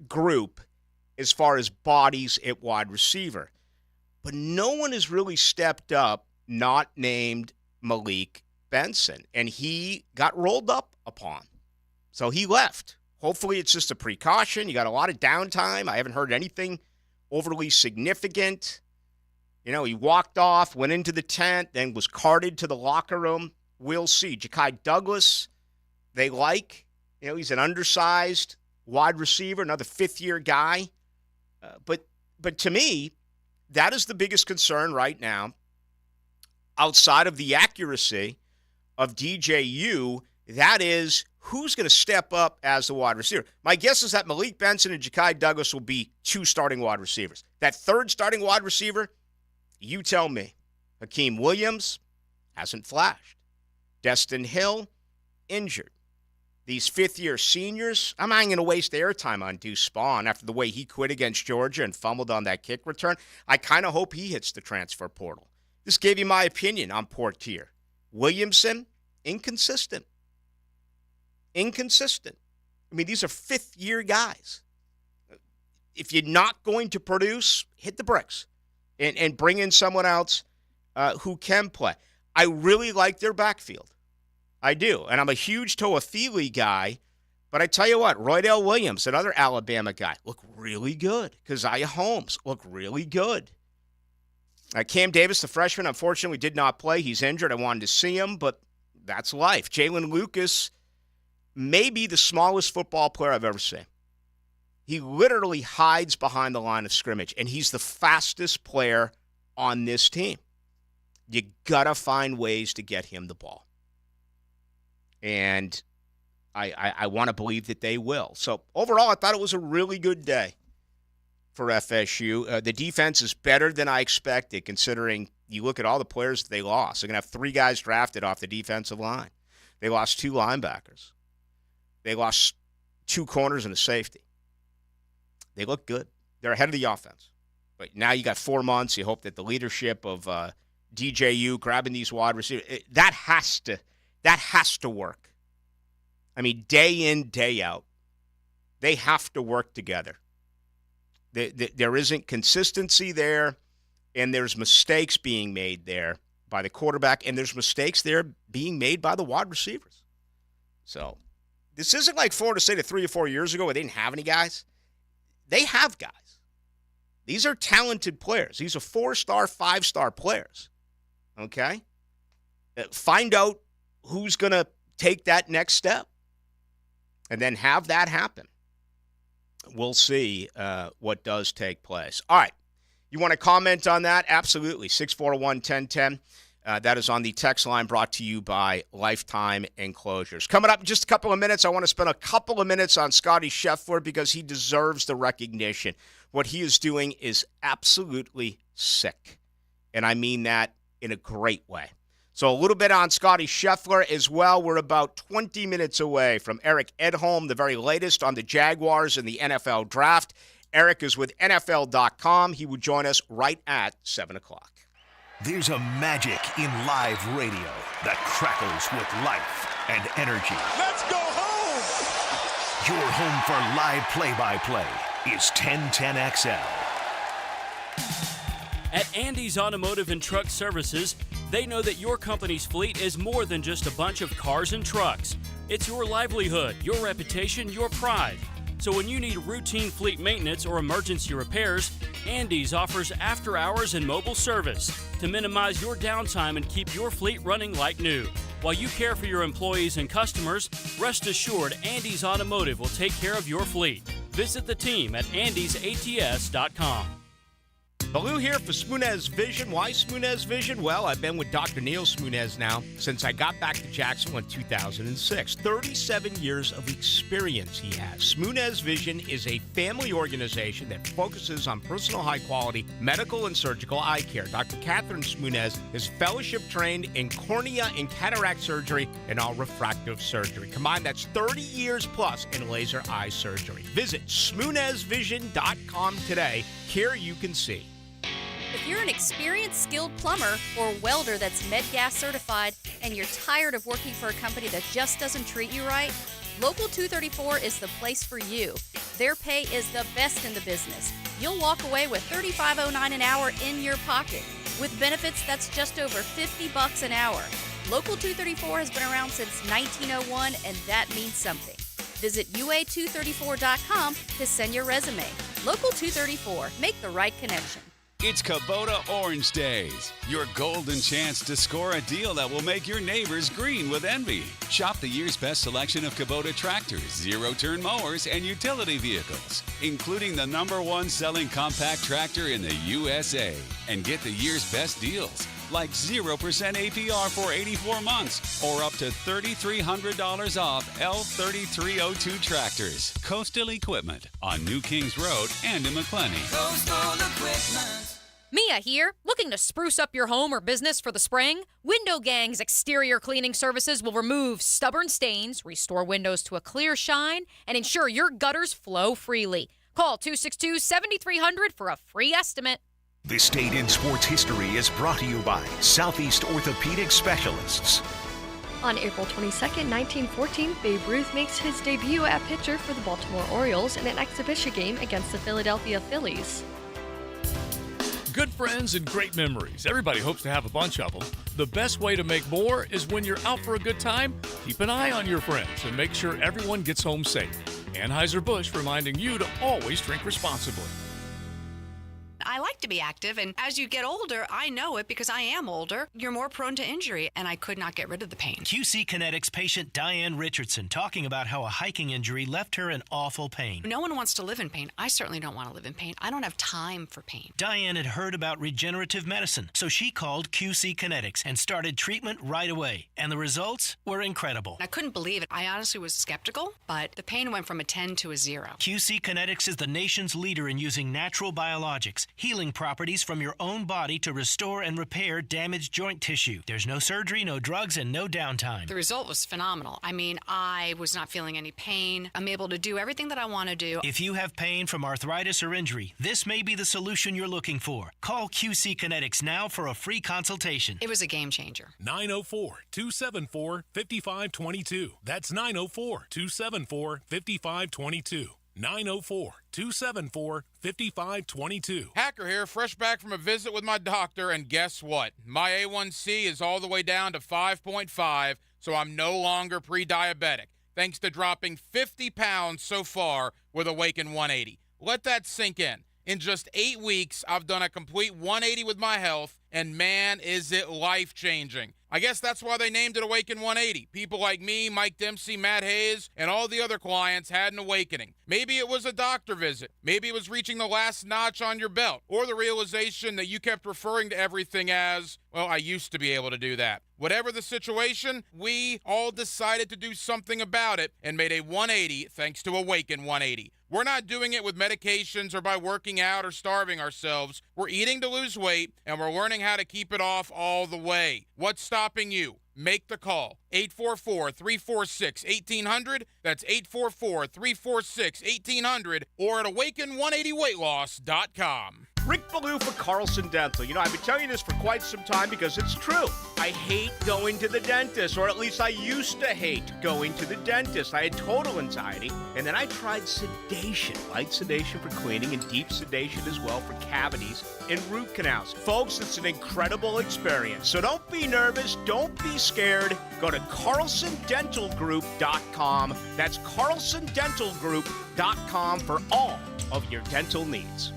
group as far as bodies at wide receiver. But no one has really stepped up, not named Malik Benson. And he got rolled up upon. So he left. Hopefully it's just a precaution. You got a lot of downtime. I haven't heard anything overly significant. He walked off, went into the tent, then was carted to the locker room. We'll see. Ja'Kai Douglas, they like. He's an undersized wide receiver, another fifth-year guy. But to me, that is the biggest concern right now, outside of the accuracy of DJU. That is, who's going to step up as the wide receiver? My guess is that Malik Benson and Ja'Kai Douglas will be 2 starting wide receivers. That third starting wide receiver, you tell me. Hakeem Williams hasn't flashed. Destin Hill, injured. These fifth-year seniors, I'm not going to waste their time on Deuce Spawn after the way he quit against Georgia and fumbled on that kick return. I kind of hope he hits the transfer portal. This gave you my opinion on Portier. Williamson, inconsistent. Inconsistent. I mean, these are fifth-year guys. If you're not going to produce, hit the bricks and bring in someone else who can play. I really like their backfield. I do. And I'm a huge Toafili guy. But I tell you what, Roydell Williams, another Alabama guy, look really good. Keziah Holmes, look really good. Cam Davis, the freshman, unfortunately did not play. He's injured. I wanted to see him, but that's life. Jalen Lucas may be the smallest football player I've ever seen. He literally hides behind the line of scrimmage, and he's the fastest player on this team. You got to find ways to get him the ball. And I want to believe that they will. So overall, I thought it was a really good day for FSU. The defense is better than I expected, considering you look at all the players that they lost. They're going to have 3 guys drafted off the defensive line. They lost 2 linebackers. They lost 2 corners and a safety. They look good. They're ahead of the offense. But now you got 4 months. You hope that the leadership of DJU grabbing these wide receivers, that has to work. I mean, day in, day out, they have to work together. There isn't consistency there, and there's mistakes being made there by the quarterback, and there's mistakes there being made by the wide receivers. So this isn't like Florida State 3 or 4 years ago where they didn't have any guys. They have guys. These are talented players. These are 4-star, 5-star players. Okay? Find out who's going to take that next step and then have that happen. We'll see what does take place. All right. You want to comment on that? Absolutely. 641-1010. That is on the text line, brought to you by Lifetime Enclosures. Coming up in just a couple of minutes, I want to spend a couple of minutes on Scotty Scheffler because he deserves the recognition. What he is doing is absolutely sick, and I mean that in a great way. So a little bit on Scotty Scheffler as well. We're about 20 minutes away from Eric Edholm, the very latest on the Jaguars in the NFL draft. Eric is with NFL.com. He will join us right at 7 o'clock. There's a magic in live radio that crackles with life and energy. Let's go home! Your home for live play-by-play is 1010XL. At Andy's Automotive and Truck Services, they know that your company's fleet is more than just a bunch of cars and trucks. It's your livelihood, your reputation, your pride. So when you need routine fleet maintenance or emergency repairs, Andy's offers after-hours and mobile service to minimize your downtime and keep your fleet running like new. While you care for your employees and customers, rest assured Andy's Automotive will take care of your fleet. Visit the team at andysats.com. Ballou here for Smunez Vision. Why Smunez Vision? Well, I've been with Dr. Neil Smunez now since I got back to Jacksonville in 2006. 37 years of experience he has. Smunez Vision is a family organization that focuses on personal high-quality medical and surgical eye care. Dr. Catherine Smunez is fellowship-trained in cornea and cataract surgery and all refractive surgery. Combined, that's 30 years plus in laser eye surgery. Visit SmunezVision.com today. Care you can see. If you're an experienced, skilled plumber or welder that's MedGas certified and you're tired of working for a company that just doesn't treat you right, Local 234 is the place for you. Their pay is the best in the business. You'll walk away with $35.09 an hour in your pocket. With benefits, that's just over $50 an hour. Local 234 has been around since 1901, and that means something. Visit UA234.com to send your resume. Local 234. Make the right connection. It's Kubota Orange Days, your golden chance to score a deal that will make your neighbors green with envy. Shop the year's best selection of Kubota tractors, zero-turn mowers, and utility vehicles, including the #1 selling compact tractor in the USA. And get the year's best deals, like 0% APR for 84 months, or up to $3,300 off L3302 tractors. Coastal Equipment on New Kings Road and in McClenny. Coastal Equipment. Mia here. Looking to spruce up your home or business for the spring? Window Gang's exterior cleaning services will remove stubborn stains, restore windows to a clear shine, and ensure your gutters flow freely. Call 262-7300 for a free estimate. This Date in Sports History is brought to you by Southeast Orthopedic Specialists. On April 22, 1914, Babe Ruth makes his debut at pitcher for the Baltimore Orioles in an exhibition game against the Philadelphia Phillies. Good friends and great memories. Everybody hopes to have a bunch of them. The best way to make more is when you're out for a good time, keep an eye on your friends and make sure everyone gets home safe. Anheuser-Busch reminding you to always drink responsibly. I like to be active, and as you get older, I know it because I am older, you're more prone to injury, and I could not get rid of the pain. QC Kinetics patient Diane Richardson talking about how a hiking injury left her in awful pain. No one wants to live in pain. I certainly don't want to live in pain. I don't have time for pain. Diane had heard about regenerative medicine, so she called QC Kinetics and started treatment right away, and the results were incredible. I couldn't believe it. I honestly was skeptical, but the pain went from a 10 to a 0. QC Kinetics is the nation's leader in using natural biologics, healing properties from your own body to restore and repair damaged joint tissue. There's no surgery, no drugs, and no downtime. The result was phenomenal. I mean, I was not feeling any pain. I'm able to do everything that I want to do. If you have pain from arthritis or injury, this may be the solution you're looking for. Call QC Kinetics now for a free consultation. It was a game changer. 904-274-5522. That's 904-274-5522. 904-274-5522. Hacker here, fresh back from a visit with my doctor, and guess what? My A1C is all the way down to 5.5, so I'm no longer pre-diabetic, thanks to dropping 50 pounds so far with Awaken 180. Let that sink in. In just 8 weeks, I've done a complete 180 with my health, and man, is it life-changing. I guess that's why they named it Awaken 180. People like me, Mike Dempsey, Matt Hayes, and all the other clients had an awakening. Maybe it was a doctor visit. Maybe it was reaching the last notch on your belt, or the realization that you kept referring to everything as, well, I used to be able to do that. Whatever the situation, we all decided to do something about it and made a 180 thanks to Awaken 180. We're not doing it with medications or by working out or starving ourselves. We're eating to lose weight, and we're learning how to keep it off all the way. What's stopping you? Make the call. 844-346-1800. That's 844-346-1800 or at awaken180weightloss.com. Rick Ballou for Carlson Dental. You know, I've been telling you this for quite some time because it's true. I hate going to the dentist, or at least I used to hate going to the dentist. I had total anxiety, and then I tried sedation. Light sedation for cleaning and deep sedation as well for cavities and root canals. Folks, it's an incredible experience. So don't be nervous. Don't be scared. Go to carlsondentalgroup.com. That's carlsondentalgroup.com for all of your dental needs.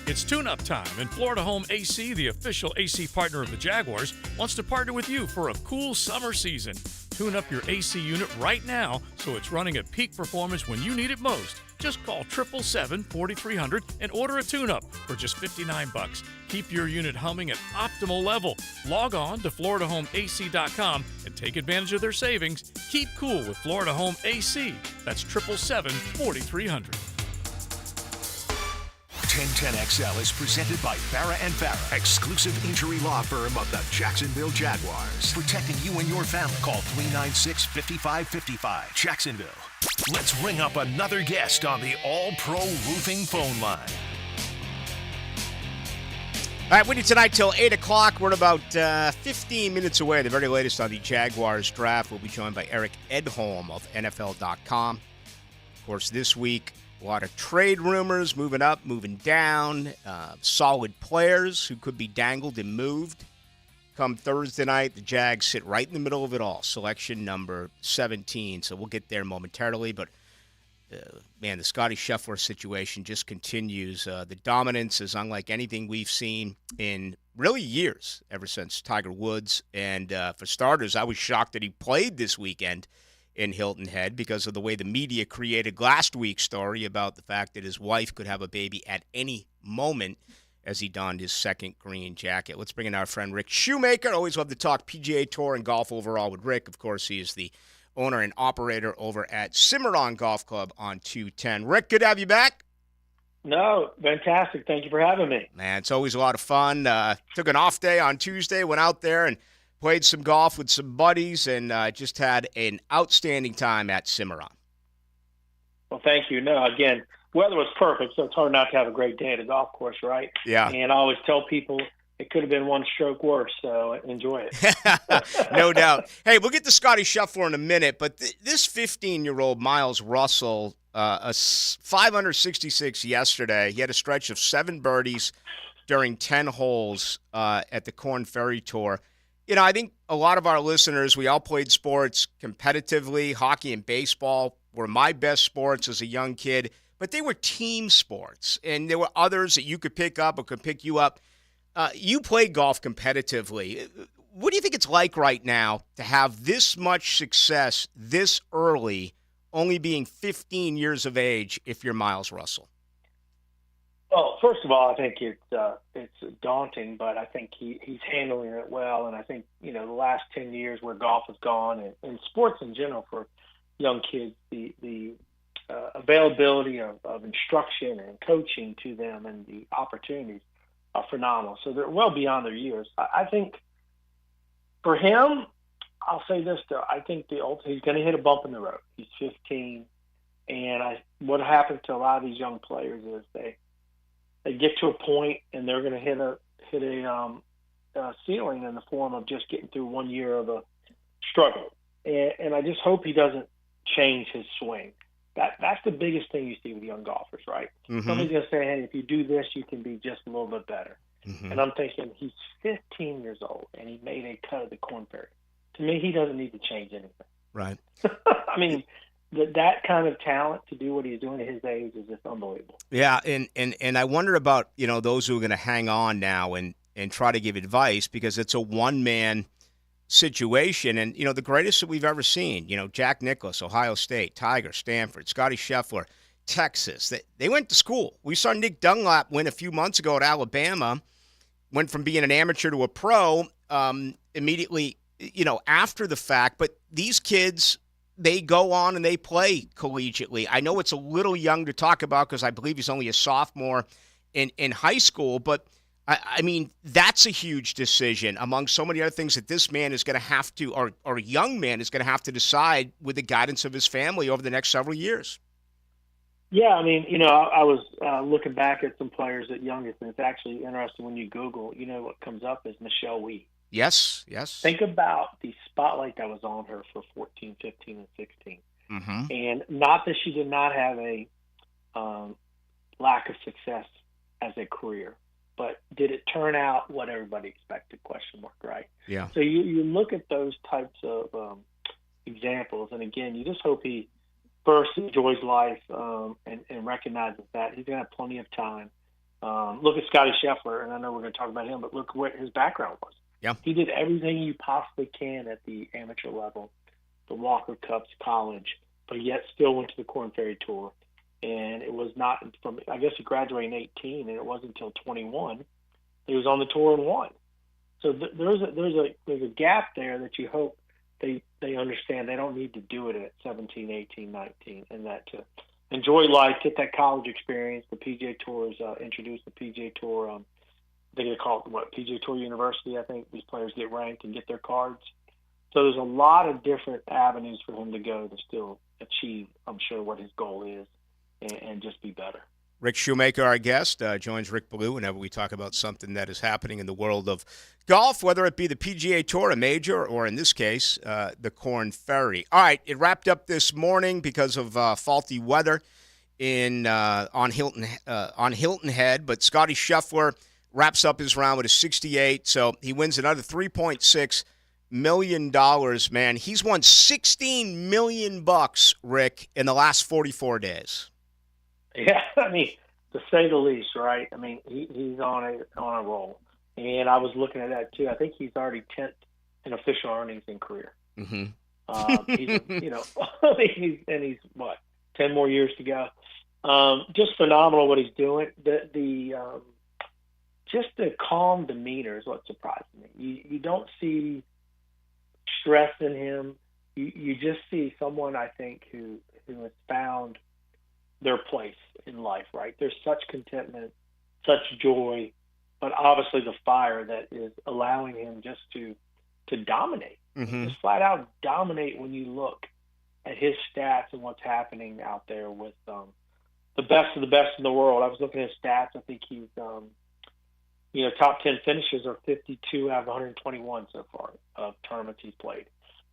It's tune-up time, and Florida Home AC, the official AC partner of the Jaguars, wants to partner with you for a cool summer season. Tune up your AC unit right now so it's running at peak performance when you need it most. Just call 777-4300 and order a tune-up for just $59. Keep your unit humming at optimal level. Log on to FloridaHomeAC.com and take advantage of their savings. Keep cool with Florida Home AC. That's 777-4300. 1010XL is presented by Farah & Farah, exclusive injury law firm of the Jacksonville Jaguars. Protecting you and your family. Call 396-5555. Jacksonville. Let's ring up another guest on the All-Pro Roofing phone line. All right, with you tonight till 8 o'clock. We're about 15 minutes away. The very latest on the Jaguars draft. We'll be joined by Eric Edholm of NFL.com. Of course, this week, a lot of trade rumors, moving up, moving down, solid players who could be dangled and moved. Come Thursday night, the Jags sit right in the middle of it all, selection number 17. So we'll get there momentarily. But, man, the Scotty Scheffler situation just continues. The dominance is unlike anything we've seen in really years, ever since Tiger Woods. And for starters, I was shocked that he played this weekend in Hilton Head because of the way the media created last week's story about the fact that his wife could have a baby at any moment as he donned his second green jacket. Let's bring in our friend Rick Shoemaker. Always love to talk PGA Tour and golf overall with Rick. Of course, he is the owner and operator over at Cimarron Golf Club on 210. Rick, good to have you back. No, fantastic. Thank you for having me. Man, it's always a lot of fun. Took an off day on Tuesday, went out there and played some golf with some buddies, and just had an outstanding time at Cimarron. Well, thank you. No, again, weather was perfect, so it's hard not to have a great day at a golf course, right? Yeah. And I always tell people it could have been one stroke worse, so enjoy it. No doubt. Hey, we'll get to Scotty Scheffler in a minute, but this 15-year-old Miles Russell, a 566 yesterday. He had a stretch of 7 birdies during 10 holes at the Korn Ferry Tour. You know, I think a lot of our listeners, we all played sports competitively. Hockey and baseball were my best sports as a young kid. but they were team sports, and there were others that you could pick up or could pick you up. You played golf competitively. What do you think it's like right now to have this much success this early, only being 15 years of age if you're Miles Russell? Well, first of all, I think it's daunting, but I think he's handling it well. And I think, the last 10 years where golf has gone and sports in general for young kids, the availability of instruction and coaching to them and the opportunities are phenomenal. So they're well beyond their years. I think for him, I'll say this, though. I think he's going to hit a bump in the road. He's 15. And what happens to a lot of these young players is they get to a point and they're going to hit a ceiling in the form of just getting through 1 year of a struggle. And I just hope he doesn't change his swing. That's the biggest thing you see with young golfers, right? Mm-hmm. Somebody's going to say, hey, if you do this, you can be just a little bit better. Mm-hmm. And I'm thinking he's 15 years old and he made a cut of the Corn Ferry. To me, he doesn't need to change anything. Right. I mean, that kind of talent to do what he's doing at his age is just unbelievable. Yeah, and I wonder about, those who are going to hang on now and try to give advice, because it's a one-man situation. And, the greatest that we've ever seen, Jack Nicklaus, Ohio State, Tiger, Stanford, Scotty Scheffler, Texas. They went to school. We saw Nick Dunlap win a few months ago at Alabama, went from being an amateur to a pro immediately, after the fact. But these kids, they go on and they play collegiately. I know it's a little young to talk about because I believe he's only a sophomore in high school, but I mean, that's a huge decision among so many other things that this man is going to have to, or a young man is going to have to decide with the guidance of his family over the next several years. Yeah, I mean, I was looking back at some players at youngest, and it's actually interesting when you Google, what comes up is Michelle Wie. Yes. Think about the spotlight that was on her for 14, 15, and 16. Mm-hmm. And not that she did not have a lack of success as a career, but did it turn out what everybody expected? Question mark, right? Yeah. So you look at those types of examples, and again, you just hope he first enjoys life and recognizes that he's going to have plenty of time. Look at Scotty Scheffler, and I know we're going to talk about him, but look what his background was. Yeah. He did everything you possibly can at the amateur level, the Walker Cups, college, but yet still went to the Corn Ferry Tour. And it was not from, I guess he graduated in 18, and it wasn't until 21 he was on the tour and won. So there's a gap there that you hope they understand they don't need to do it at 17, 18, 19, and that to enjoy life, get that college experience. The PGA Tour has introduced the PGA Tour. They're going to call it, PGA Tour University, I think. These players get ranked and get their cards. So there's a lot of different avenues for him to go to still achieve, I'm sure, what his goal is and just be better. Rick Shoemaker, our guest, joins Rick Ballou whenever we talk about something that is happening in the world of golf, whether it be the PGA Tour, a major, or in this case, the Corn Ferry. All right, it wrapped up this morning because of faulty weather on Hilton Head, but Scotty Scheffler wraps up his round with a 68, so he wins another $3.6 million, man. He's won $16 million, Rick, in the last 44 days. Yeah, I mean, to say the least, right? I mean, he's on a roll, and I was looking at that too. I think he's already 10th in official earnings in career. Mm-hmm. He's what, 10 more years to go. Just phenomenal what he's doing. Just the calm demeanor is what surprised me. You don't see stress in him. You just see someone, I think, who has found their place in life, right? There's such contentment, such joy, but obviously the fire that is allowing him just to dominate. Mm-hmm. Just flat out dominate when you look at his stats and what's happening out there with the best of the best in the world. I was looking at his stats. I think he's top 10 finishes are 52 out of 121 so far of tournaments he's played.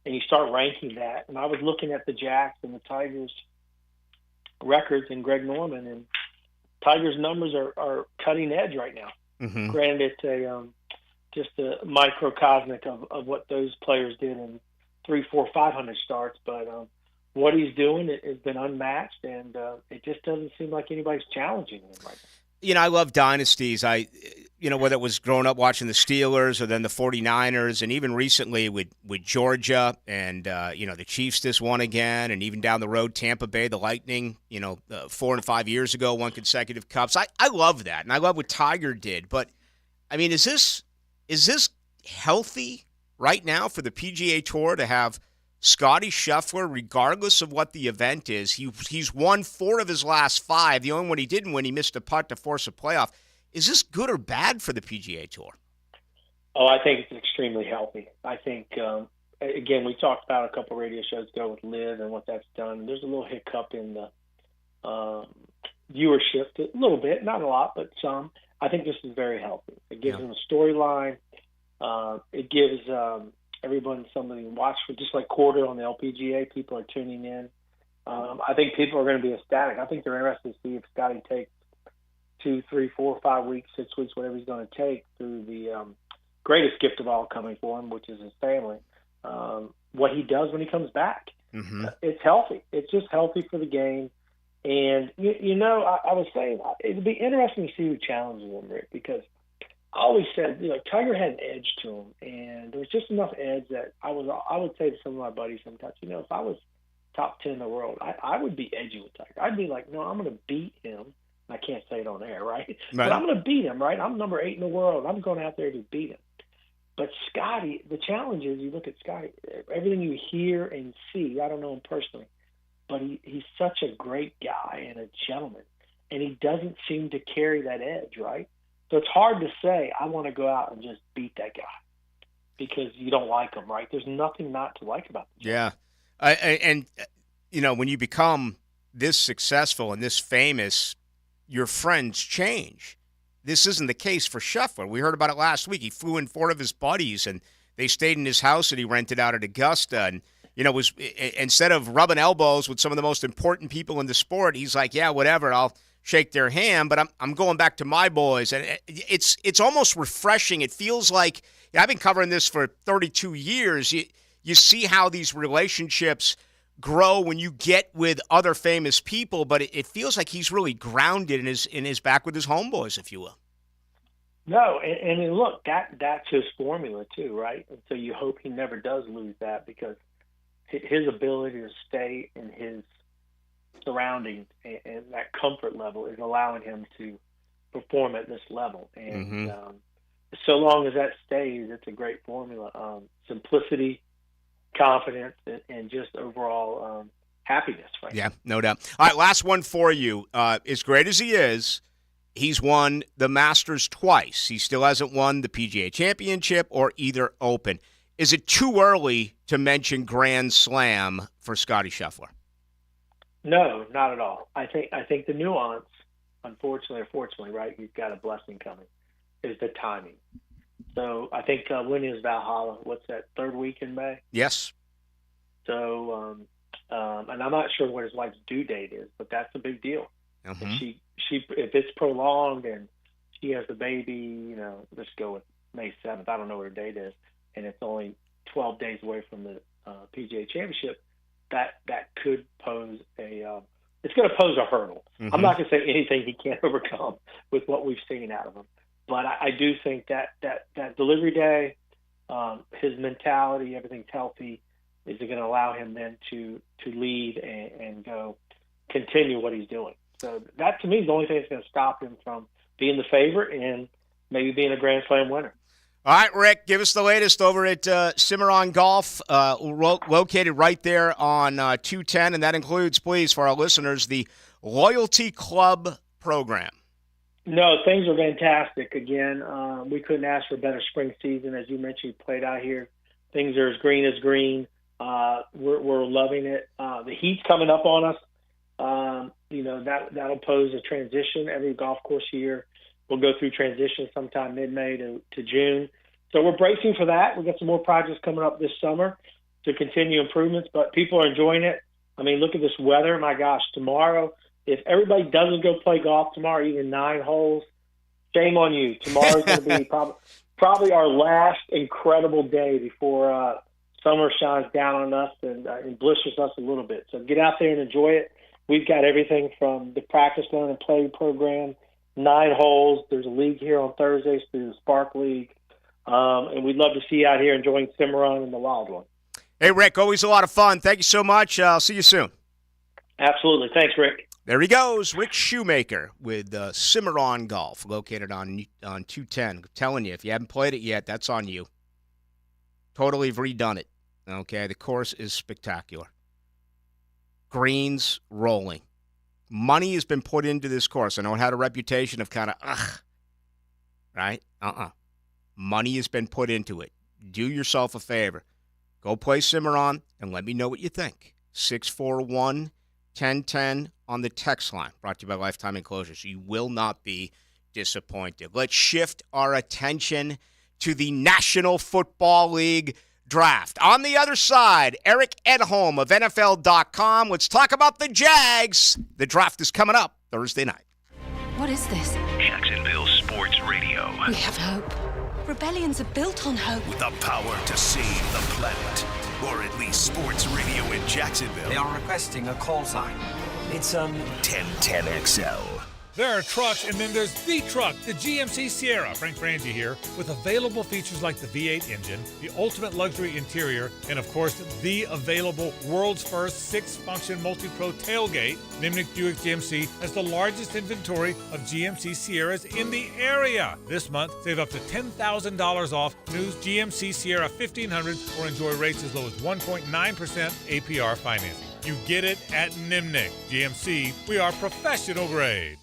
And you start ranking that. And I was looking at the Jacks and the Tigers records and Greg Norman, and Tigers numbers are cutting edge right now. Mm-hmm. Granted, it's just a microcosmic of what those players did in 300, 400, 500 starts, but what he's doing has been unmatched, and it just doesn't seem like anybody's challenging him right now. You know, I love dynasties. Whether it was growing up watching the Steelers or then the 49ers, and even recently with Georgia and, the Chiefs just won again, and even down the road, Tampa Bay, the Lightning, 4 and 5 years ago, won consecutive cups. I love that, and I love what Tiger did. But, I mean, is this healthy right now for the PGA Tour to have Scottie Scheffler, regardless of what the event is? He's won 4 of his last 5. The only one he didn't win, he missed a putt to force a playoff. Is this good or bad for the PGA Tour? Oh, I think it's extremely healthy. I think, again, we talked about a couple of radio shows ago with Liv and what that's done. There's a little hiccup in the viewership, a little bit, not a lot, but some. I think this is very healthy. It gives them a storyline. It gives everyone somebody to watch for, just like Quarter on the LPGA. People are tuning in. I think people are going to be ecstatic. I think they're interested to see if Scotty takes 2, 3, 4, 5 weeks, 6 weeks, whatever he's going to take through the greatest gift of all coming for him, which is his family. What he does when he comes back. Mm-hmm. It's healthy. It's just healthy for the game. And, I was saying it would be interesting to see who challenges him, Rick, because I always said, Tiger had an edge to him, and there was just enough edge that I would say to some of my buddies sometimes, if I was top 10 in the world, I would be edgy with Tiger. I'd be like, no, I'm going to beat him. I can't say it on air, right? But I'm going to beat him, right? I'm number 8 in the world. I'm going out there to beat him. But Scotty, the challenge is, you look at Scotty, everything you hear and see, I don't know him personally, but he's such a great guy and a gentleman, and he doesn't seem to carry that edge, right? So it's hard to say, I want to go out and just beat that guy because you don't like him, right? There's nothing not to like about him. Yeah. And when you become this successful and this famous, your friends change. This isn't the case for Scheffler. We heard about it last week. He flew in 4 of his buddies, and they stayed in his house that he rented out at Augusta. And, was instead of rubbing elbows with some of the most important people in the sport, he's like, yeah, whatever, I'll shake their hand, but I'm going back to my boys. And it's almost refreshing. It feels like, I've been covering this for 32 years. You see how these relationships grow when you get with other famous people, but it feels like he's really grounded in his back with his homeboys, if you will. No, and look, that's his formula too, right? And so you hope he never does lose that, because his ability to stay in his surroundings and that comfort level is allowing him to perform at this level. And so long as that stays, it's a great formula. Simplicity, confidence, and just overall happiness. Right? Yeah, no doubt. All right, last one for you. As great as he is, he's won the Masters twice. He still hasn't won the PGA Championship or either Open. Is it too early to mention Grand Slam for Scottie Scheffler? No, not at all. I think the nuance, unfortunately or fortunately, right, he's got a blessing coming, is the timing. So I think when is Valhalla? What's that, 3rd week in May? Yes. So, and I'm not sure what his wife's due date is, but that's a big deal. Mm-hmm. If it's prolonged and she has the baby, let's go with May 7th. I don't know what her date is, and it's only 12 days away from the PGA Championship. That could pose it's going to pose a hurdle. Mm-hmm. I'm not going to say anything he can't overcome with what we've seen out of him. But I do think that delivery day, his mentality, everything's healthy, is going to allow him then to lead and go continue what he's doing. So that, to me, is the only thing that's going to stop him from being the favorite and maybe being a Grand Slam winner. All right, Rick, give us the latest over at Cimarron Golf, located right there on 210, and that includes, please, for our listeners, the Loyalty Club program. No, things are fantastic. Again, we couldn't ask for a better spring season. As you mentioned, you played out here. Things are as green as green. We're loving it. The heat's coming up on us. That'll pose a transition. Every golf course here will go through transition sometime mid-May to June. So we're bracing for that. We've got some more projects coming up this summer to continue improvements, but people are enjoying it. I mean, look at this weather. My gosh, tomorrow, if everybody doesn't go play golf tomorrow, even 9 holes, shame on you. Tomorrow's going to be probably our last incredible day before summer shines down on us and blisters us a little bit. So get out there and enjoy it. We've got everything from the practice, learn, and play program, 9 holes. There's a league here on Thursdays through the Spark League. And we'd love to see you out here enjoying Cimarron and the Wild One. Hey, Rick, always a lot of fun. Thank you so much. I'll see you soon. Absolutely. Thanks, Rick. There he goes, Rick Shoemaker with Cimarron Golf, located on 210. I'm telling you, if you haven't played it yet, that's on you. Totally redone it. Okay, the course is spectacular. Greens rolling. Money has been put into this course. I know it had a reputation of kind of, right? Money has been put into it. Do yourself a favor. Go play Cimarron and let me know what you think. 641-1010 on the text line. Brought to you by Lifetime Enclosures. You will not be disappointed. Let's shift our attention to the National Football League draft. On the other side, Eric Edholm of NFL.com. Let's talk about the Jags. The draft is coming up Thursday night. What is this? Jacksonville Sports Radio. We have hope. Rebellions are built on hope. With the power to save the planet. Or at least sports radio in Jacksonville. They are requesting a call sign. It's 1010XL. There are trucks, and then there's the truck, the GMC Sierra. Frank Frangie here, with available features like the V8 engine, the ultimate luxury interior, and of course, the available world's first 6-function multi-pro tailgate. Nimnik Buick GMC has the largest inventory of GMC Sierras in the area. This month, save up to $10,000 off new GMC Sierra 1500s or enjoy rates as low as 1.9% APR financing. You get it at Nimnik GMC. We are professional grade.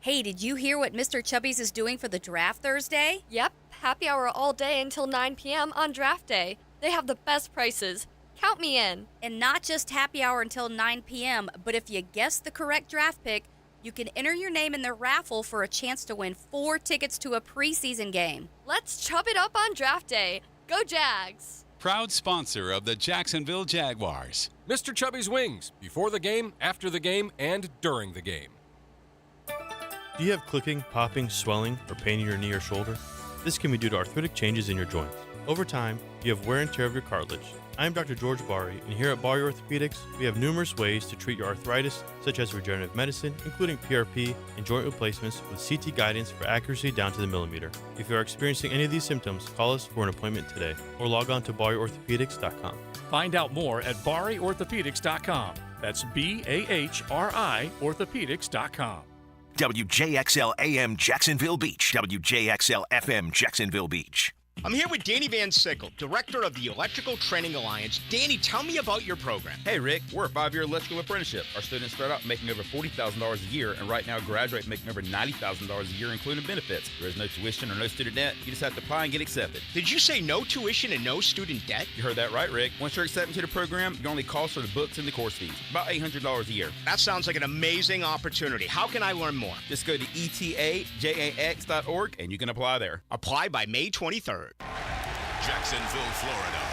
Hey, did you hear what Mr. Chubby's is doing for the draft Thursday? Yep, happy hour all day until 9 p.m. on draft day. They have the best prices. Count me in. And not just happy hour until 9 p.m., but if you guess the correct draft pick, you can enter your name in the raffle for a chance to win 4 tickets to a preseason game. Let's chub it up on draft day. Go Jags! Proud sponsor of the Jacksonville Jaguars. Mr. Chubby's Wings, before the game, after the game, and during the game. Do you have clicking, popping, swelling, or pain in your knee or shoulder? This can be due to arthritic changes in your joints. Over time, you have wear and tear of your cartilage. I am Dr. George Bari, and here at Bari Orthopedics, we have numerous ways to treat your arthritis, such as regenerative medicine, including PRP and joint replacements with CT guidance for accuracy down to the millimeter. If you are experiencing any of these symptoms, call us for an appointment today, or log on to BariOrthopedics.com. Find out more at BariOrthopedics.com. That's BAHRI Orthopedics.com. WJXL AM Jacksonville Beach. WJXL FM Jacksonville Beach. I'm here with Danny Van Sickle, Director of the Electrical Training Alliance. Danny, tell me about your program. Hey, Rick, we're a 5-year electrical apprenticeship. Our students start out making over $40,000 a year, and right now graduate making over $90,000 a year, including benefits. There is no tuition or no student debt. You just have to apply and get accepted. Did you say no tuition and no student debt? You heard that right, Rick. Once you're accepted to the program, your only cost are the books and the course fees. About $800 a year. That sounds like an amazing opportunity. How can I learn more? Just go to etajax.org, and you can apply there. Apply by May 23rd. Jacksonville, Florida.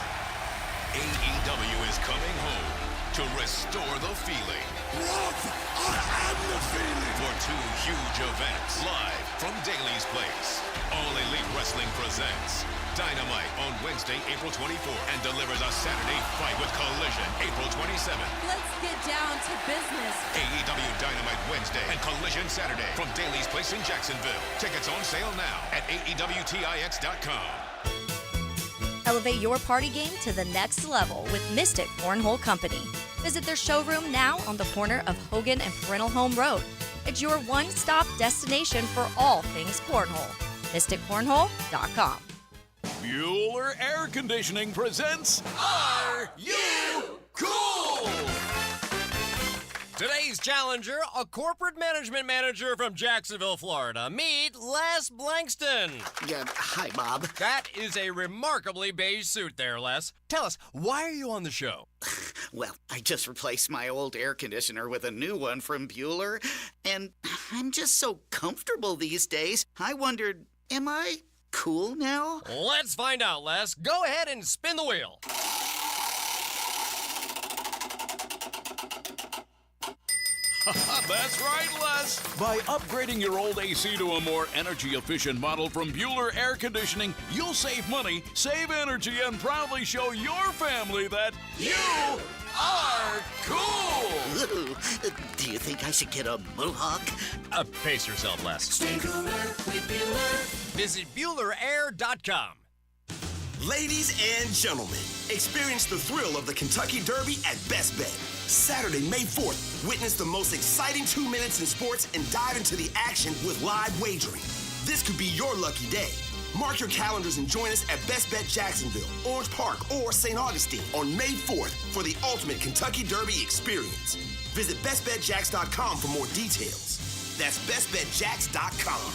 AEW is coming home to restore the feeling. What? I am the feeling. For 2 huge events live from Daly's Place. All Elite Wrestling presents Dynamite on Wednesday, April 24th, and delivers a Saturday fight with Collision, April 27th. Let's get down to business. AEW Dynamite Wednesday and Collision Saturday from Daly's Place in Jacksonville. Tickets on sale now at AEWTIX.com. Elevate your party game to the next level with Mystic Cornhole Company. Visit their showroom now on the corner of Hogan and Parental Home Road. It's your one-stop destination for all things cornhole. MysticCornhole.com. Bueller Air Conditioning presents Are You Cool? Today's challenger, a corporate management manager from Jacksonville, Florida. Meet Les Blankston. Hi, Bob. That is a remarkably beige suit there, Les. Tell us, why are you on the show? Well, I just replaced my old air conditioner with a new one from Bueller, and I'm just so comfortable these days. I wondered, am I cool now? Let's find out, Les. Go ahead and spin the wheel. That's right, Les. By upgrading your old AC to a more energy-efficient model from Bueller Air Conditioning, you'll save money, save energy, and proudly show your family that you are cool. Ooh, do you think I should get a mohawk? Pace yourself, Les. Stay cooler with Bueller. Visit BuellerAir.com. Ladies and gentlemen, experience the thrill of the Kentucky Derby at Best Bet. Saturday, May 4th, witness the most exciting 2 minutes in sports and dive into the action with live wagering. This could be your lucky day. Mark your calendars and join us at Best Bet Jacksonville, Orange Park, or St. Augustine on May 4th for the ultimate Kentucky Derby experience. Visit BestBetJax.com for more details. That's BestBetJax.com.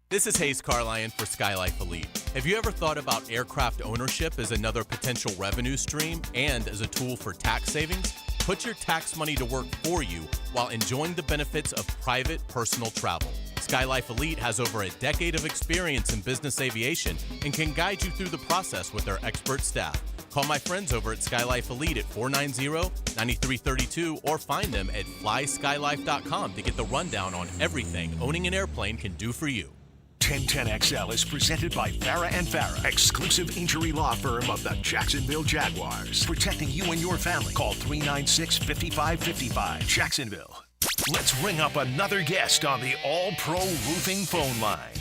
This is Hayes Carlion for Skylife Elite. Have you ever thought about aircraft ownership as another potential revenue stream and as a tool for tax savings? Put your tax money to work for you while enjoying the benefits of private personal travel. Skylife Elite has over a decade of experience in business aviation and can guide you through the process with their expert staff. Call my friends over at Skylife Elite at 490-9332 or find them at flyskylife.com to get the rundown on everything owning an airplane can do for you. 1010XL is presented by Farah & Farah, exclusive injury law firm of the Jacksonville Jaguars. Protecting you and your family. Call 396-5555. Jacksonville. Let's ring up another guest on the All-Pro Roofing phone line.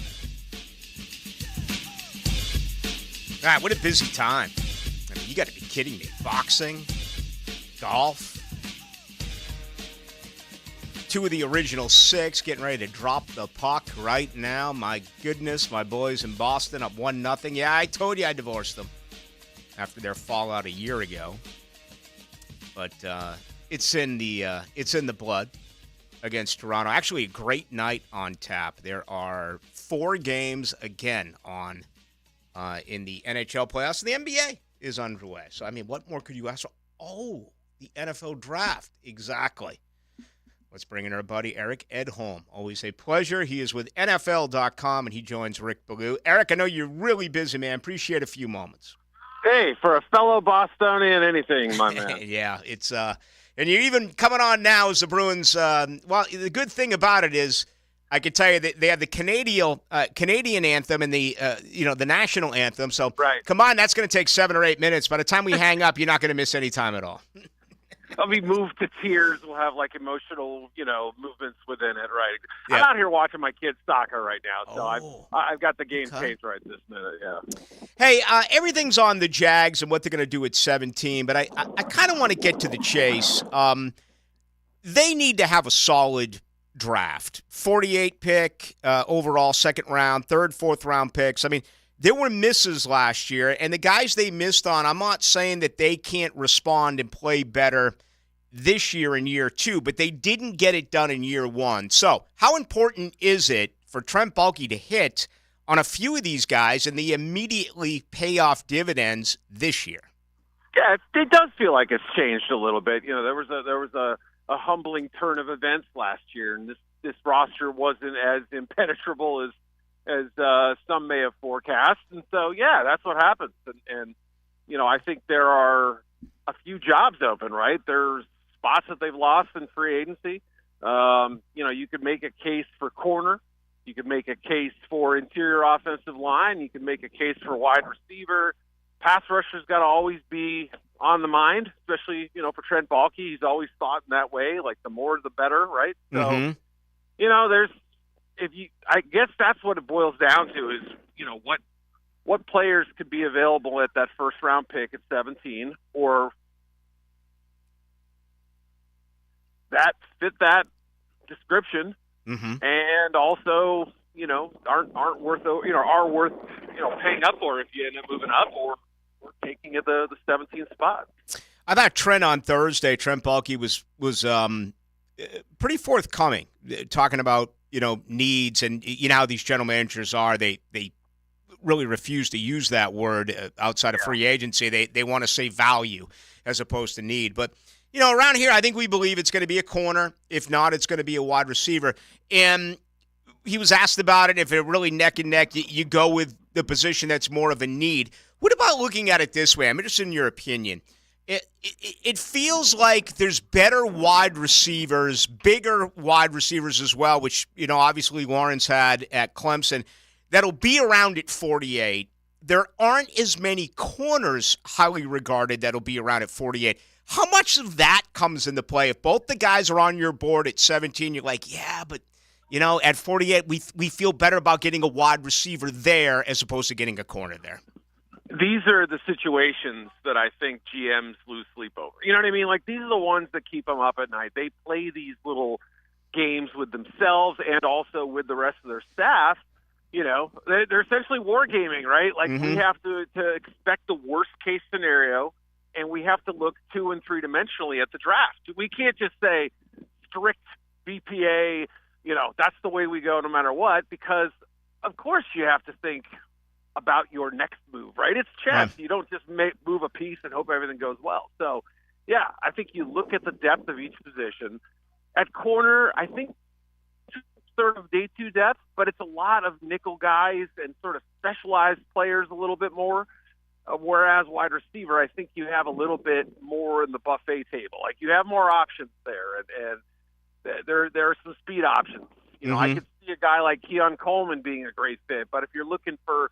All right, what a busy time. I mean, you got to be kidding me. Boxing, golf. 2 of the original 6 getting ready to drop the puck right now. My goodness, my boys in Boston up 1-0. Yeah, I told you I divorced them after their fallout a year ago. But it's in the blood against Toronto. Actually, a great night on tap. There are 4 games again on in the NHL playoffs. The NBA is underway. So, I mean, what more could you ask for? Oh, the NFL draft. Exactly. Let's bring in our buddy Eric Edholm. Always a pleasure. He is with NFL.com, and he joins Rick Ballou. Eric, I know you're really busy, man. Appreciate a few moments. Hey, for a fellow Bostonian, anything, my man. Yeah, it's and you're even coming on now as the Bruins. Well, the good thing about it is I can tell you that they have the Canadian anthem and the the national anthem. So come on, that's going to take 7 or 8 minutes. By the time we hang up, you're not going to miss any time at all. I'll be moved to tears. We'll have like emotional, movements within it, right? Yep. I'm out here watching my kids soccer right now, so I've got the game changed right this minute. Yeah. Hey, everything's on the Jags and what they're going to do at 17, but I kind of want to get to the chase. They need to have a solid draft. 48 pick overall, second round, third, fourth round picks. I mean, there were misses last year, and the guys they missed on, I'm not saying that they can't respond and play better this year in year 2, but they didn't get it done in year 1. So how important is it for Trent Baalke to hit on a few of these guys and they immediately pay off dividends this year? Yeah, it does feel like it's changed a little bit. There was a humbling turn of events last year, and this roster wasn't as impenetrable as some may have forecast. And so, yeah, that's what happens. And I think there are a few jobs open, right? There's spots that they've lost in free agency. You could make a case for corner. You could make a case for interior offensive line. You could make a case for wide receiver. Pass rusher's got to always be on the mind, especially, for Trent Baalke. He's always thought in that way, like the more the better, right? So, I guess that's what it boils down to is, what players could be available at that first round pick at 17 or that fit that description, and also, aren't worth, are worth, paying up for if you end up moving up or taking at the 17th spot. I thought Trent Baalke was pretty forthcoming, talking about needs, and how these general managers are. They really refuse to use that word outside of free agency. They want to say value as opposed to need. But around here, I think we believe it's going to be a corner. If not, it's going to be a wide receiver. And he was asked about it. If it really neck and neck, you go with the position that's more of a need. What about looking at it this way? I'm interested in your opinion. It feels like there's better wide receivers, bigger wide receivers as well, which, obviously Lawrence had at Clemson, that'll be around at 48. There aren't as many corners highly regarded that'll be around at 48. How much of that comes into play? If both the guys are on your board at 17, you're like, yeah, but, at 48, we feel better about getting a wide receiver there as opposed to getting a corner there. These are the situations that I think GMs lose sleep over. You know what I mean? Like, these are the ones that keep them up at night. They play these little games with themselves and also with the rest of their staff. They're essentially wargaming, right? Like, we have to expect the worst-case scenario, and we have to look 2- and 3-dimensionally at the draft. We can't just say strict BPA, that's the way we go no matter what, because, of course, you have to think – about your next move, right? It's chess. You don't just move a piece and hope everything goes well. So, yeah, I think you look at the depth of each position. At corner, I think sort of day 2 depth, but it's a lot of nickel guys and sort of specialized players a little bit more. Whereas wide receiver, I think you have a little bit more in the buffet table. Like, you have more options there, and there are some speed options. I could see a guy like Keon Coleman being a great fit, but if you're looking for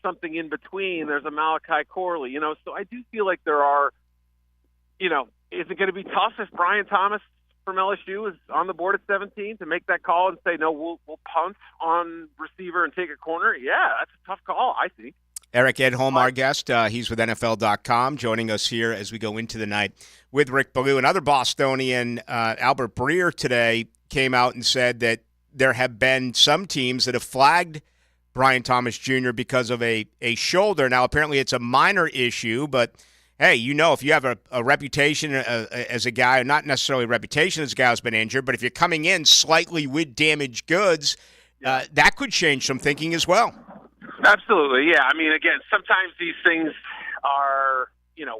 something in between, there's a Malachi Corley, so I do feel like there are, is it going to be tough if Brian Thomas from LSU is on the board at 17 to make that call and say, no, we'll punt on receiver and take a corner? Yeah, that's a tough call, I think. Eric Edholm, our guest, he's with NFL.com, joining us here as we go into the night with Rick Ballou. Another Bostonian, Albert Breer, today came out and said that there have been some teams that have flagged Brian Thomas Jr. because of a shoulder. Now, apparently it's a minor issue, but, hey, if you have a reputation as a guy, not necessarily a reputation as a guy who's been injured, but if you're coming in slightly with damaged goods, that could change some thinking as well. Absolutely, yeah. I mean, again, sometimes these things are,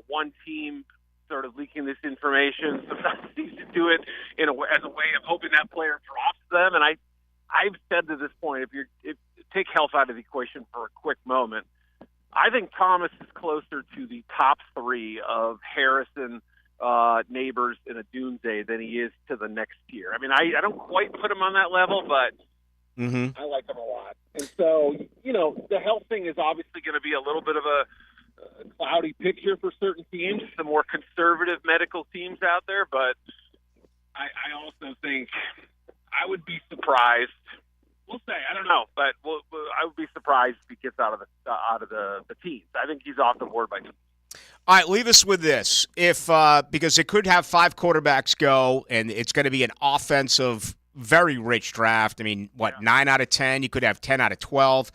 one team sort of leaking this information. Sometimes you do it as a way of hoping that player drops them. And I've said to this point, if take health out of the equation for a quick moment, I think Thomas is closer to the top 3 of Harrison, Neighbors, and Odunze than he is to the next tier. I mean, I don't quite put him on that level, but I like him a lot. And so, the health thing is obviously going to be a little bit of a cloudy picture for certain teams, the more conservative medical teams out there, but I also think I would be surprised. We'll say, I don't know, but I would be surprised if he gets out of the teams. I think he's off the board by 2. All right, leave us with this. If because it could have 5 quarterbacks go, and it's going to be an offensive, very rich draft. I mean, 9 out of 10? You could have 10 out of 12.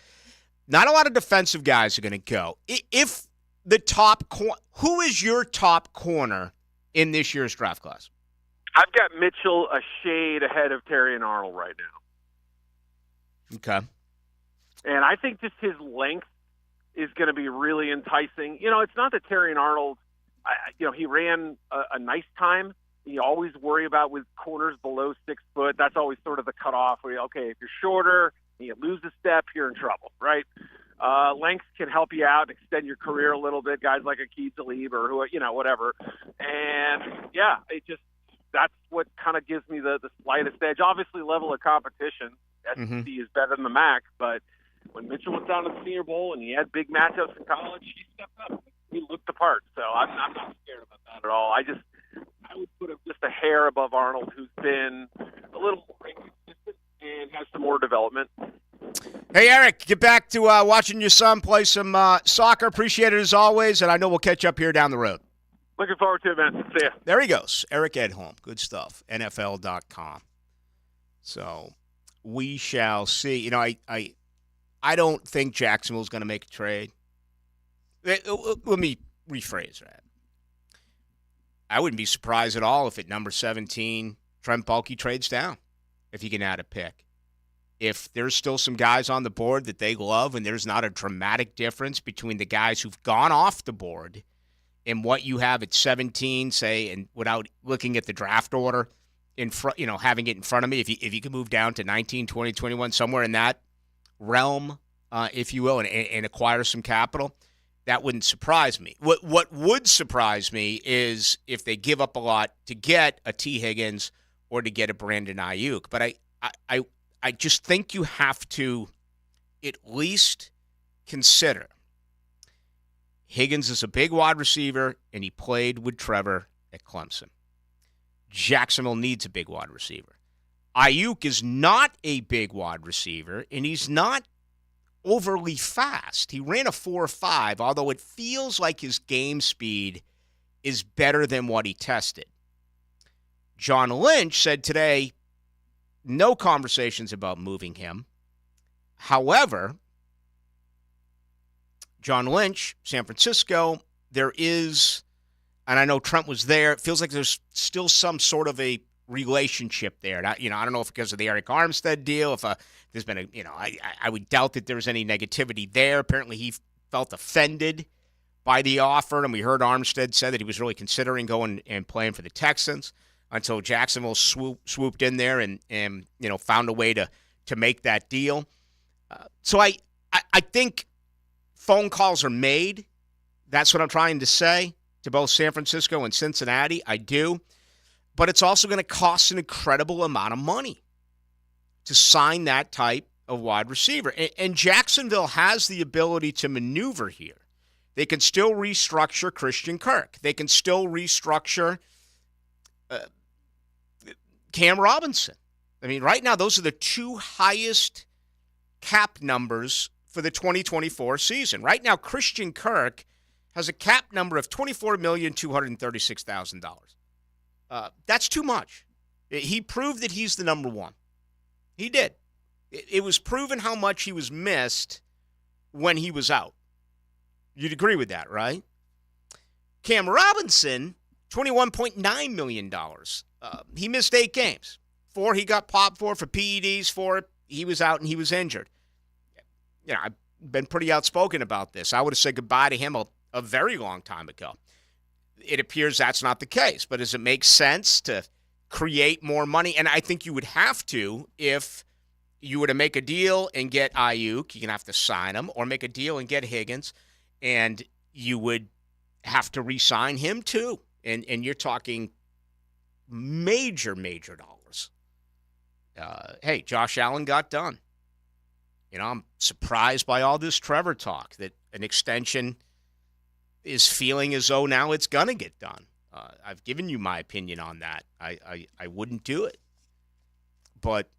Not a lot of defensive guys are going to go. If the who is your top corner in this year's draft class? I've got Mitchell a shade ahead of Terry and Arnold right now. Okay. And I think just his length is going to be really enticing. It's not that Terry and Arnold, he ran a nice time. You always worry about with corners below 6 foot. That's always sort of the cutoff where, if you're shorter and you lose a step, you're in trouble, right? Length can help you out, extend your career a little bit. Guys like Aqib Talib or whatever. And yeah, that's what kind of gives me the slightest edge. Obviously, level of competition. SEC is better than the MAC, but when Mitchell was down to the Senior Bowl and he had big matchups in college, he stepped up. He looked the part. So I'm not scared about that at all. I would put him just a hair above Arnold, who's been a little more inconsistent and has some more development. Hey, Eric, get back to watching your son play some soccer. Appreciate it as always, and I know we'll catch up here down the road. Looking forward to it, man. See ya. There he goes, Eric Edholm. Good stuff, NFL.com. So we shall see. I don't think Jacksonville's going to make a trade. Let me rephrase that. I wouldn't be surprised at all if at number 17, Trent Baalke trades down if he can add a pick. If there's still some guys on the board that they love and there's not a dramatic difference between the guys who've gone off the board and what you have at 17, say, and without looking at the draft order, in front, having it in front of me, if you can move down to 19, 20, 21, somewhere in that realm, if you will, and acquire some capital, That wouldn't surprise me. What would surprise me is if they give up a lot to get a T. Higgins or to get a Brandon Ayuk. But I just think you have to at least consider Higgins is a big wide receiver, and he played with Trevor at Clemson. Jacksonville needs a big wide receiver. Ayuk is not a big wide receiver, and he's not overly fast. He ran a 4.5, although it feels like his game speed is better than what he tested. John Lynch said today, no conversations about moving him. However, John Lynch, San Francisco, there is, and I know Trent was there, it feels like there's still some sort of a relationship there. I don't know if because of the Eric Armstead deal, if there's been I would doubt that there's any negativity there. Apparently he felt offended by the offer, and we heard Armstead say that he was really considering going and playing for the Texans until Jacksonville swooped in there and found a way to make that deal. So I think phone calls are made. That's what I'm trying to say to both San Francisco and Cincinnati. I do. But it's also going to cost an incredible amount of money to sign that type of wide receiver. And Jacksonville has the ability to maneuver here. They can still restructure Christian Kirk. They can still restructure Cam Robinson. I mean, right now, those are the two highest cap numbers for the 2024 season. Right now, Christian Kirk has a cap number of $24,236,000. That's too much. He proved that he's the number one. He did. It was proven how much he was missed when he was out. You'd agree with that, right? Cam Robinson, $21.9 million. He missed 8 games. 4 he got popped for PEDs. 4 he was out and he was injured. I've been pretty outspoken about this. I would have said goodbye to him a very long time ago. It appears that's not the case. But does it make sense to create more money? And I think you would have to if you were to make a deal and get Ayuk. You're going to have to sign him, or make a deal and get Higgins. And you would have to re-sign him too. And you're talking major dollars. Hey, Josh Allen got done. I'm surprised by all this Trevor talk that an extension is feeling as though now it's going to get done. I've given you my opinion on that. I wouldn't do it. But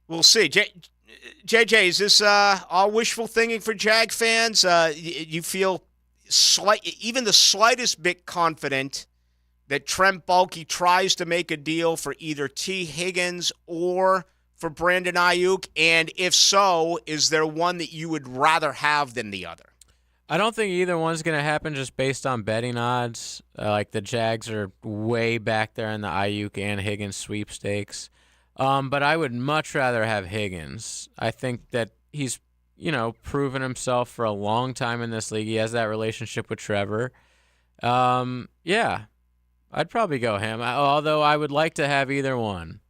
we'll see. JJ, is this all wishful thinking for Jag fans? You feel even the slightest bit confident that Trent Baalke tries to make a deal for either T. Higgins or for Brandon Ayuk? And if so, is there one that you would rather have than the other? I don't think either one's going to happen just based on betting odds. Like the Jags are way back there in the Ayuk and Higgins sweepstakes. But I would much rather have Higgins. I think that he's, proven himself for a long time in this league. He has that relationship with Trevor. Yeah, I'd probably go him, although I would like to have either one.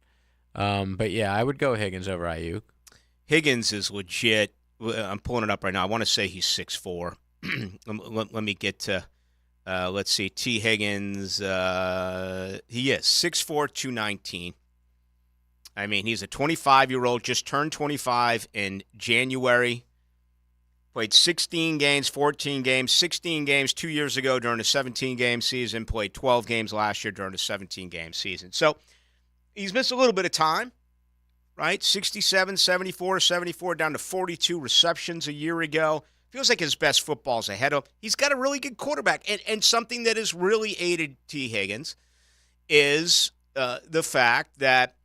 But, yeah, I would go Higgins over Ayuk. Higgins is legit. I'm pulling it up right now. I want to say he's 6'4". Let me get to, let's see, T. Higgins. He is 6'4", 219. I mean, he's a 25-year-old, just turned 25 in January. Played 16 games, 14 games, 16 games 2 years ago during a 17-game season. Played 12 games last year during a 17-game season. So he's missed a little bit of time, right? 67, 74, 74, down to 42 receptions a year ago. Feels like his best football's ahead of. He's got a really good quarterback. And something that has really aided T. Higgins is the fact that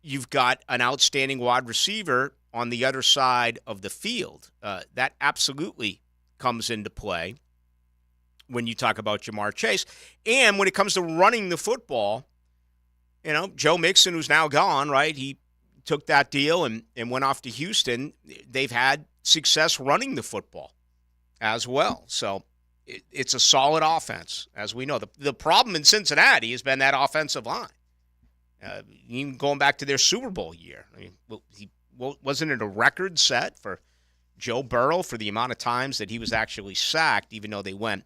you've got an outstanding wide receiver on the other side of the field. That absolutely comes into play when you talk about Jamar Chase. And when it comes to running the football, Joe Mixon, who's now gone, right? He took that deal and went off to Houston. They've had success running the football as well. So it's a solid offense, as we know. The problem in Cincinnati has been that offensive line. Even going back to their Super Bowl year. I mean, wasn't it a record set for Joe Burrow for the amount of times that he was actually sacked, even though they went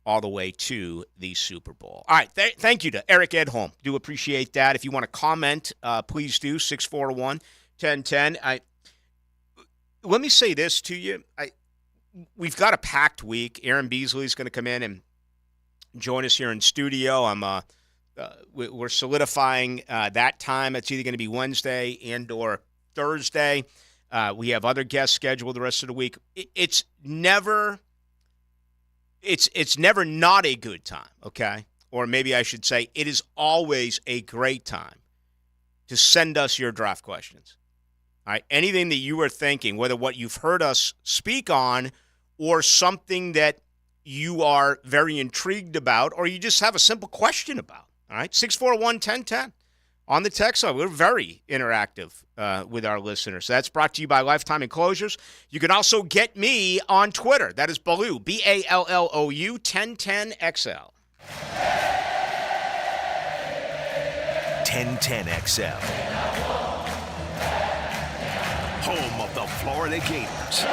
all the way to the Super Bowl. All right, thank you to Eric Edholm. Do appreciate that. If you want to comment, please do, 641-1010. Let me say this to you. We've got a packed week. Aaron Beasley's going to come in and join us here in studio. We're solidifying that time. It's either going to be Wednesday and or Thursday. We have other guests scheduled the rest of the week. It's never not a good time, okay? Or maybe I should say it is always a great time to send us your draft questions. All right, anything that you are thinking, whether what you've heard us speak on or something that you are very intrigued about or you just have a simple question about. All right, 641-1010 on the text line. We're very interactive with our listeners. That's brought to you by Lifetime Enclosures. You can also get me on Twitter. That is Ballou, Ballou, 1010XL. 1010XL. Home of the Florida Gators.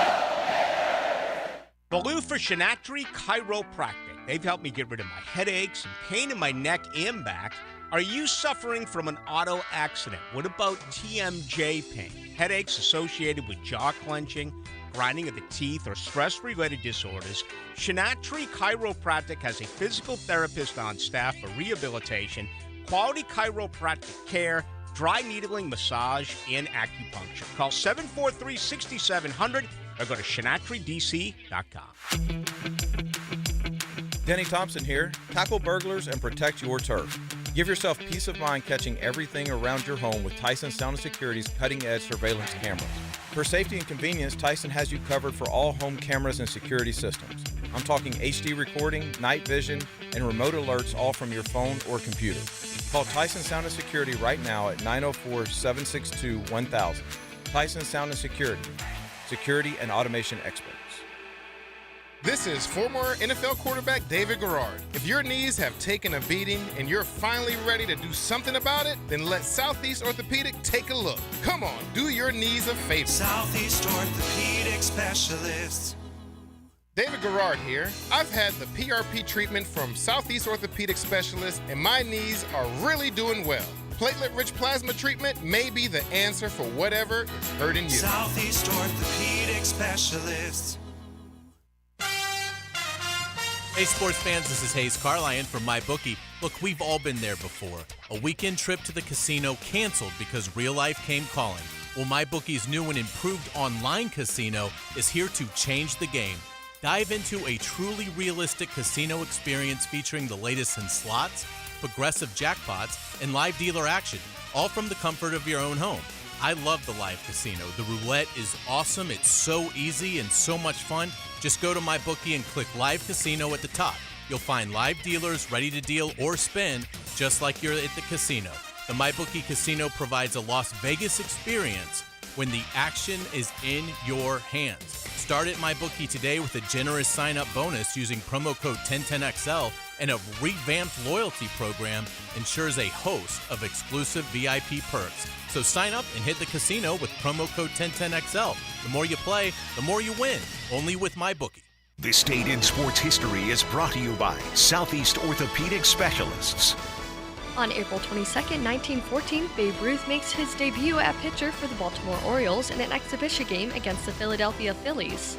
Ballou for Shinatri Chiropractic. They've helped me get rid of my headaches and pain in my neck and back. Are you suffering from an auto accident? What about TMJ pain? Headaches associated with jaw clenching, grinding of the teeth, or stress-related disorders? Shinatri Chiropractic has a physical therapist on staff for rehabilitation, quality chiropractic care, dry needling, massage, and acupuncture. Call 743-6700 or go to ShinatriDC.com. Denny Thompson here. Tackle burglars and protect your turf. Give yourself peace of mind catching everything around your home with Tyson Sound & Security's cutting-edge surveillance cameras. For safety and convenience, Tyson has you covered for all home cameras and security systems. I'm talking HD recording, night vision, and remote alerts all from your phone or computer. Call Tyson Sound & Security right now at 904-762-1000. Tyson Sound & Security. Security and automation experts. This is former NFL quarterback David Garrard. If your knees have taken a beating and you're finally ready to do something about it, then let Southeast Orthopedic take a look. Come on, do your knees a favor. Southeast Orthopedic Specialists. David Garrard here. I've had the PRP treatment from Southeast Orthopedic Specialists and my knees are really doing well. Platelet-rich plasma treatment may be the answer for whatever is hurting you. Southeast Orthopedic Specialists. Hey, sports fans, this is Hayes Carlyon from MyBookie. Look, we've all been there before. A weekend trip to the casino canceled because real life came calling. Well, MyBookie's new and improved online casino is here to change the game. Dive into a truly realistic casino experience featuring the latest in slots, progressive jackpots, and live dealer action, all from the comfort of your own home. I love the live casino. The roulette is awesome. It's so easy and so much fun. Just go to MyBookie and click Live Casino at the top. You'll find live dealers ready to deal or spin just like you're at the casino. The MyBookie Casino provides a Las Vegas experience when the action is in your hands. Start at MyBookie today with a generous sign-up bonus using promo code 1010XL, and a revamped loyalty program ensures a host of exclusive VIP perks. So sign up and hit the casino with promo code 1010XL. The more you play, the more you win. Only with MyBookie. This date in sports history is brought to you by Southeast Orthopedic Specialists. On April 22, 1914, Babe Ruth makes his debut at pitcher for the Baltimore Orioles in an exhibition game against the Philadelphia Phillies.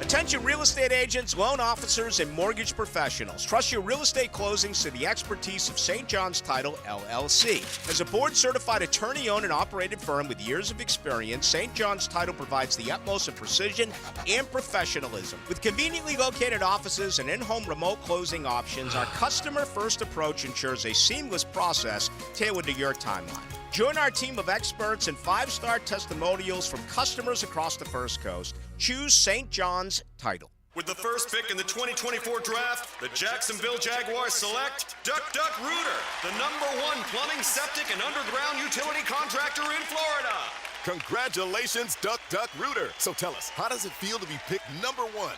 Attention real estate agents, loan officers, and mortgage professionals. Trust your real estate closings to the expertise of St. John's Title, LLC. As a board-certified attorney-owned and operated firm with years of experience, St. John's Title provides the utmost of precision and professionalism. With conveniently located offices and in-home remote closing options, our customer-first approach ensures a seamless process tailored to your timeline. Join our team of experts and 5-star testimonials from customers across the First Coast. Choose St. John's Title. With the first pick in the 2024 draft, the Jacksonville Jaguars select Duck Rooter, the #1 plumbing, septic, and underground utility contractor in Florida. Congratulations, Duck Rooter. So tell us, how does it feel to be picked #1?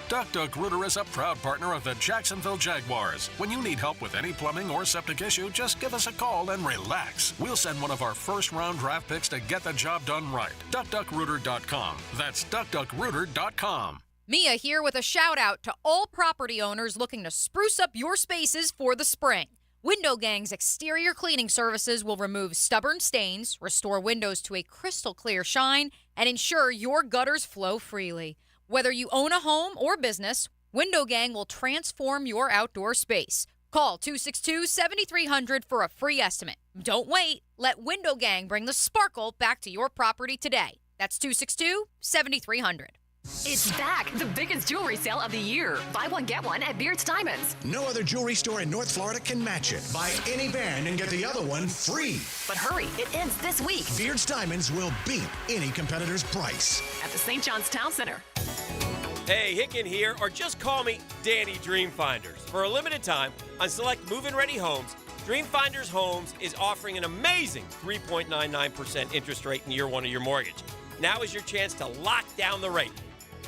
Duck Duck Rooter is a proud partner of the Jacksonville Jaguars. When you need help with any plumbing or septic issue, just give us a call and relax. We'll send one of our first-round draft picks to get the job done right. DuckDuckRooter.com. That's DuckDuckRooter.com. Mia here with a shout-out to all property owners looking to spruce up your spaces for the spring. Window Gang's exterior cleaning services will remove stubborn stains, restore windows to a crystal clear shine, and ensure your gutters flow freely. Whether you own a home or business, Window Gang will transform your outdoor space. Call 262-7300 for a free estimate. Don't wait. Let Window Gang bring the sparkle back to your property today. That's 262-7300. It's back, the biggest jewelry sale of the year. Buy one, get one at Beard's Diamonds. No other jewelry store in North Florida can match it. Buy any band and get the other one free. But hurry, it ends this week. Beard's Diamonds will beat any competitor's price. At the St. John's Town Center. Hey, Hicken here, or just call me Danny Dreamfinders. For a limited time, on select move-in ready homes, Dreamfinders Homes is offering an amazing 3.99% interest rate in year one of your mortgage. Now is your chance to lock down the rate.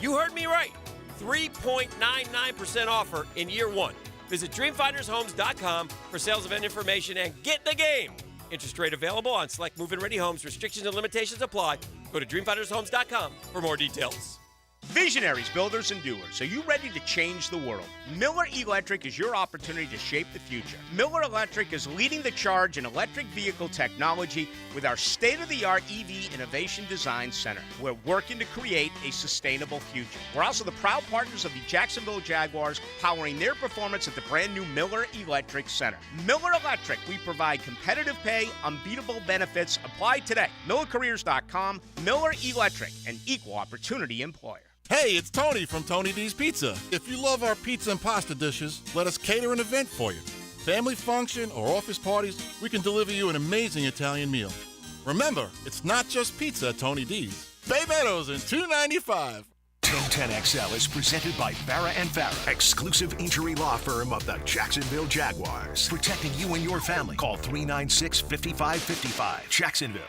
You heard me right. 3.99% offer in year one. Visit DreamfindersHomes.com for sales event information and get the game. Interest rate available on select move-in ready homes. Restrictions and limitations apply. Go to DreamfindersHomes.com for more details. Visionaries, builders, and doers, are you ready to change the world? Miller Electric is your opportunity to shape the future. Miller Electric is leading the charge in electric vehicle technology with our state-of-the-art EV Innovation Design Center. We're working to create a sustainable future. We're also the proud partners of the Jacksonville Jaguars, powering their performance at the brand-new Miller Electric Center. Miller Electric, we provide competitive pay, unbeatable benefits. Apply today. MillerCareers.com. Miller Electric, an equal opportunity employer. Hey, it's Tony from Tony D's Pizza. If you love our pizza and pasta dishes, let us cater an event for you. Family function or office parties, we can deliver you an amazing Italian meal. Remember, it's not just pizza at Tony D's. Bay Meadows in 295. 1010XL is presented by Farah and Farah, exclusive injury law firm of the Jacksonville Jaguars. Protecting you and your family. Call 396-5555. Jacksonville.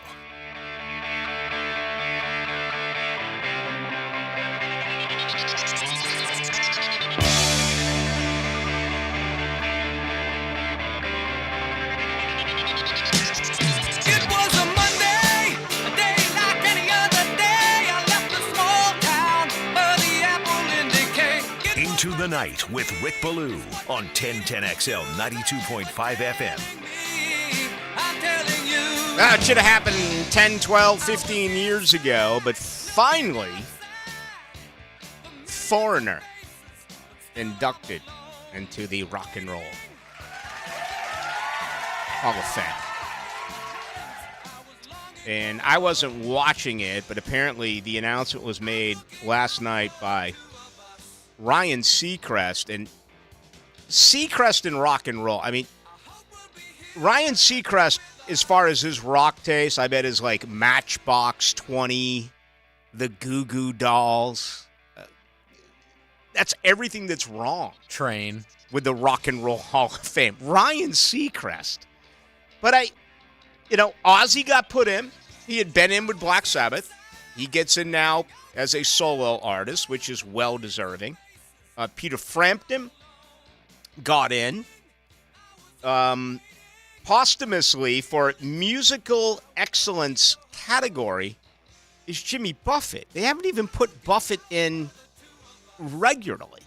Into the Night with Rick Ballou on 1010XL 92.5 FM. It should have happened 10, 12, 15 years ago, but finally, Foreigner inducted into the Rock and Roll Hall of Fame. And I wasn't watching it, but apparently the announcement was made last night by Ryan Seacrest. And Seacrest and rock and roll. I mean, Ryan Seacrest, as far as his rock taste, I bet is like Matchbox 20, the Goo Goo Dolls. That's everything that's wrong. Train. With the Rock and Roll Hall of Fame. Ryan Seacrest. But Ozzy got put in. He had been in with Black Sabbath. He gets in now as a solo artist, which is well-deserving. Peter Frampton got in. Posthumously, for musical excellence category, is Jimmy Buffett. They haven't even put Buffett in regularly.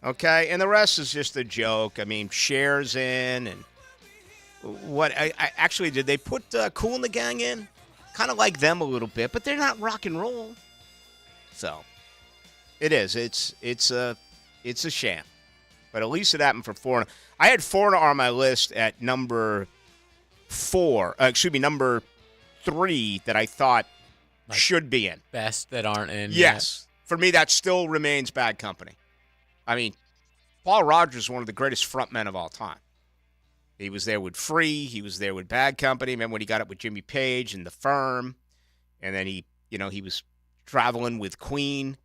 Okay? And the rest is just a joke. I mean, Cher's in, and what? I actually, did they put Kool and the Gang in? Kind of like them a little bit, but they're not rock and roll. So, it is. It's a sham. But at least it happened for Foreigner. I had Foreigner on my list at number 3 that I thought should be in. Best that aren't in. Yes. For me, that still remains Bad Company. I mean, Paul Rodgers is one of the greatest frontmen of all time. He was there with Free. He was there with Bad Company. Remember when he got up with Jimmy Page and The Firm? And then he was traveling with Queen.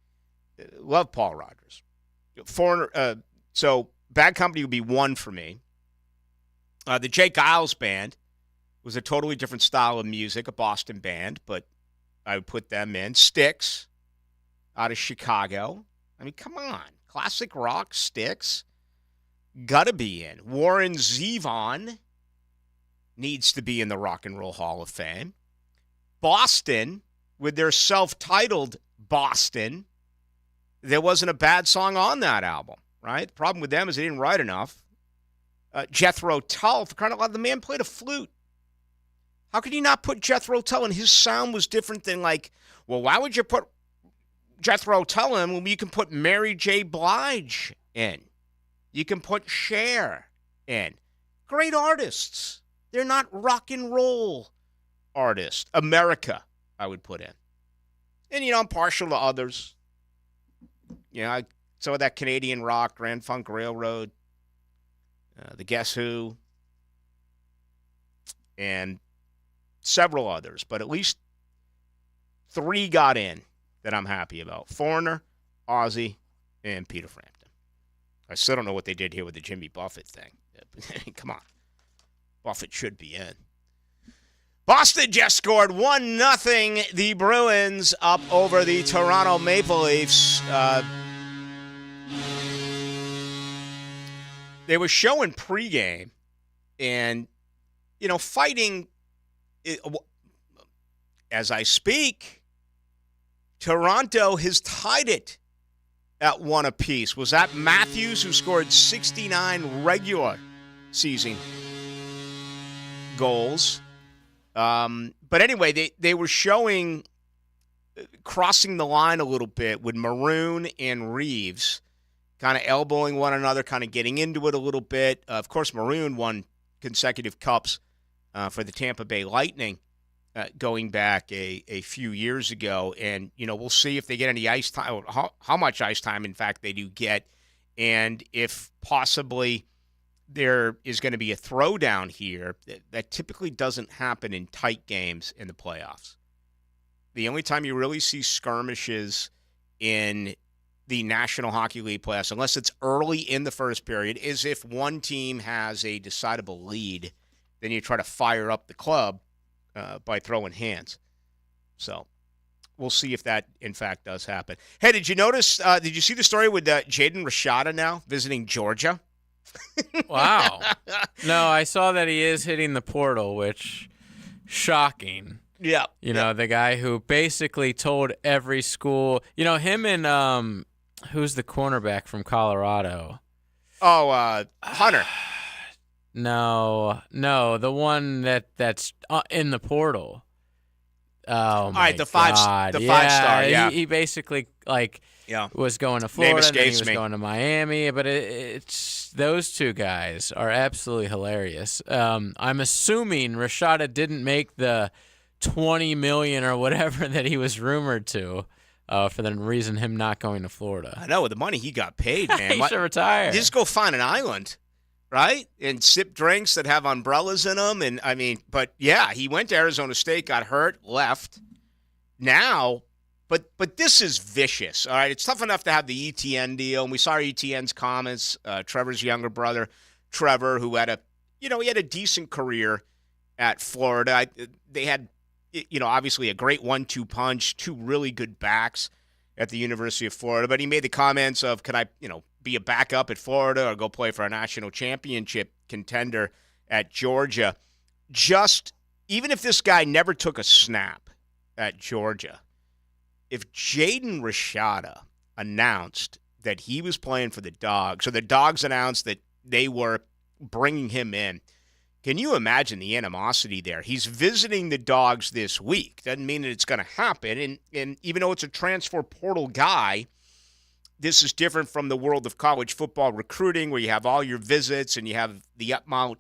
Love Paul Rodgers. Foreigner. So Bad Company would be 1 for me. The Jake Giles Band was a totally different style of music, a Boston band, but I would put them in. Styx, out of Chicago. I mean, come on. Classic rock sticks. Gotta be in. Warren Zevon needs to be in the Rock and Roll Hall of Fame. Boston, with their self-titled Boston, there wasn't a bad song on that album, right? The problem with them is they didn't write enough. Jethro Tull, for crying out loud, the man played a flute. How could you not put Jethro Tull in? His sound was different than why would you put Jethro Tull in when you can put Mary J. Blige in? You can put Cher in. Great artists. They're not rock and roll artists. America, I would put in. And, I'm partial to others. Some of that Canadian rock, Grand Funk Railroad, the Guess Who, and several others. But at least 3 got in that I'm happy about. Foreigner, Ozzy, and Peter Frampton. I still don't know what they did here with the Jimmy Buffett thing. Come on. Buffett should be in. Boston just scored 1-0. The Bruins up over the Toronto Maple Leafs. They were showing pregame and, fighting. As I speak, Toronto has tied it at 1 apiece. Was that Matthews, who scored 69 regular season goals? But anyway, they were showing crossing the line a little bit with Maroon and Reeves kind of elbowing one another, kind of getting into it a little bit. Of course, Maroon won consecutive cups for the Tampa Bay Lightning going back a few years ago. And, we'll see if they get any ice time, or how much ice time, in fact, they do get, and if possibly there is going to be a throwdown here. That typically doesn't happen in tight games in the playoffs. The only time you really see skirmishes in the National Hockey League playoffs, unless it's early in the first period, is if one team has a decidable lead. Then you try to fire up the club by throwing hands. So we'll see if that, in fact, does happen. Hey, did you notice, did you see the story with Jaden Rashada now visiting Georgia? Wow. No, I saw that he is hitting the portal, which, shocking. Yeah. The guy who basically told every school, him and who's the cornerback from Colorado? Oh, Hunter. No, the one that's in the portal. Oh, all my right, the God. five-star, yeah. He basically, was going to Florida, and then he was going to Miami, but it's those two guys are absolutely hilarious. I'm assuming Rashada didn't make the $20 million or whatever that he was rumored to for the reason him not going to Florida. I know, with the money he got paid, man. He should retire. Just go find an island, right? And sip drinks that have umbrellas in them. And but yeah, he went to Arizona State, got hurt, left. Now, but this is vicious, all right? It's tough enough to have the ETN deal, and we saw ETN's comments. Trevor's younger brother, Trevor, who had he had a decent career at Florida. They had, obviously a great 1-2 punch, 2 really good backs at the University of Florida. But he made the comments of, can I, be a backup at Florida or go play for a national championship contender at Georgia? Just, even if this guy never took a snap at Georgia, if Jaden Rashada announced that he was playing for the Dogs, or the Dogs announced that they were bringing him in, can you imagine the animosity there? He's visiting the Dogs this week. Doesn't mean that it's going to happen. And even though it's a transfer portal guy, this is different from the world of college football recruiting, where you have all your visits and you have the amount,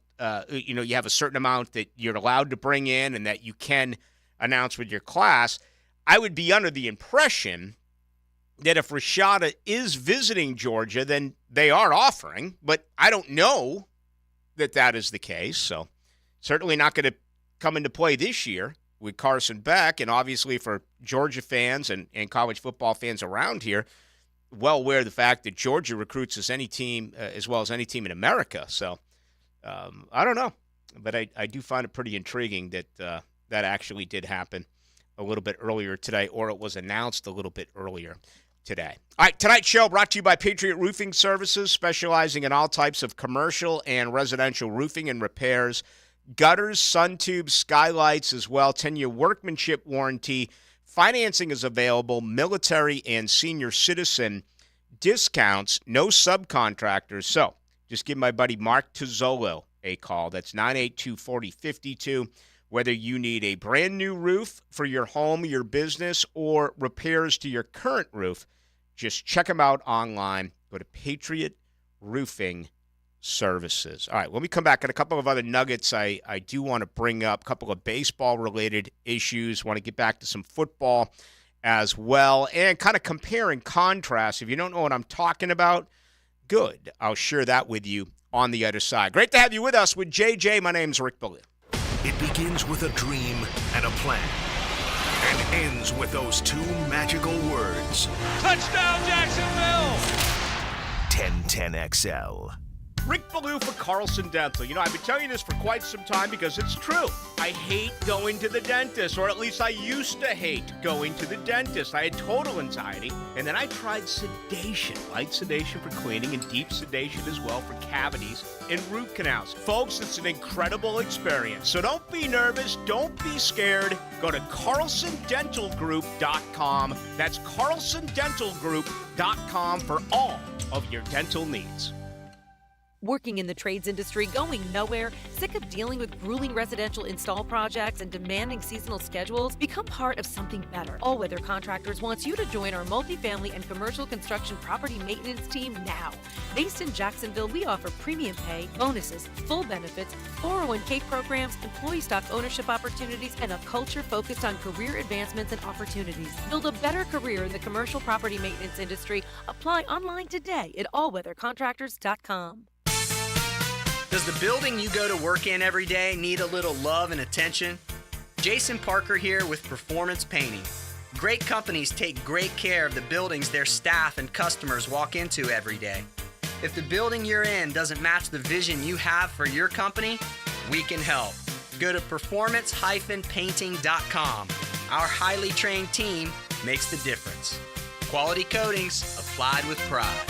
you have a certain amount that you're allowed to bring in and that you can announce with your class. I would be under the impression that if Rashada is visiting Georgia, then they are offering, but I don't know that is the case. So certainly not going to come into play this year with Carson Beck. And obviously for Georgia fans and college football fans around here, well aware of the fact that Georgia recruits as any team, as well as any team in America. So I don't know, but I do find it pretty intriguing that that actually did happen a little bit earlier today, or it was announced a little bit earlier today. All right, tonight's show brought to you by Patriot Roofing Services, specializing in all types of commercial and residential roofing and repairs, gutters, sun tubes, skylights as well, 10-year workmanship warranty. Financing is available, military and senior citizen discounts, no subcontractors. So just give my buddy Mark Tozzolo a call. That's 982-4052. Whether you need a brand new roof for your home, your business, or repairs to your current roof, just check them out online. Go to Patriot Roofing Services. All right, when we come back, got a couple of other nuggets I do want to bring up, a couple of baseball-related issues. Want to get back to some football as well, and kind of compare and contrast. If you don't know what I'm talking about, good. I'll share that with you on the other side. Great to have you with us with JJ. My name's Rick Ballou. It begins with a dream and a plan, and ends with those two magical words. Touchdown, Jacksonville! 1010XL. Rick Ballou for Carlson Dental. You know, I've been telling you this for quite some time because it's true. I hate going to the dentist, or at least I used to hate going to the dentist. I had total anxiety, and then I tried sedation. Light sedation for cleaning and deep sedation as well for cavities and root canals. Folks, it's an incredible experience. So don't be nervous. Don't be scared. Go to carlsondentalgroup.com. That's carlsondentalgroup.com for all of your dental needs. Working in the trades industry, going nowhere, sick of dealing with grueling residential install projects and demanding seasonal schedules? Become part of something better. All Weather Contractors wants you to join our multifamily and commercial construction property maintenance team now. Based in Jacksonville, we offer premium pay, bonuses, full benefits, 401k programs, employee stock ownership opportunities, and a culture focused on career advancements and opportunities. Build a better career in the commercial property maintenance industry. Apply online today at allweathercontractors.com. Does the building you go to work in every day need a little love and attention? Jason Parker here with Performance Painting. Great companies take great care of the buildings their staff and customers walk into every day. If the building you're in doesn't match the vision you have for your company, we can help. Go to performance-painting.com. Our highly trained team makes the difference. Quality coatings applied with pride.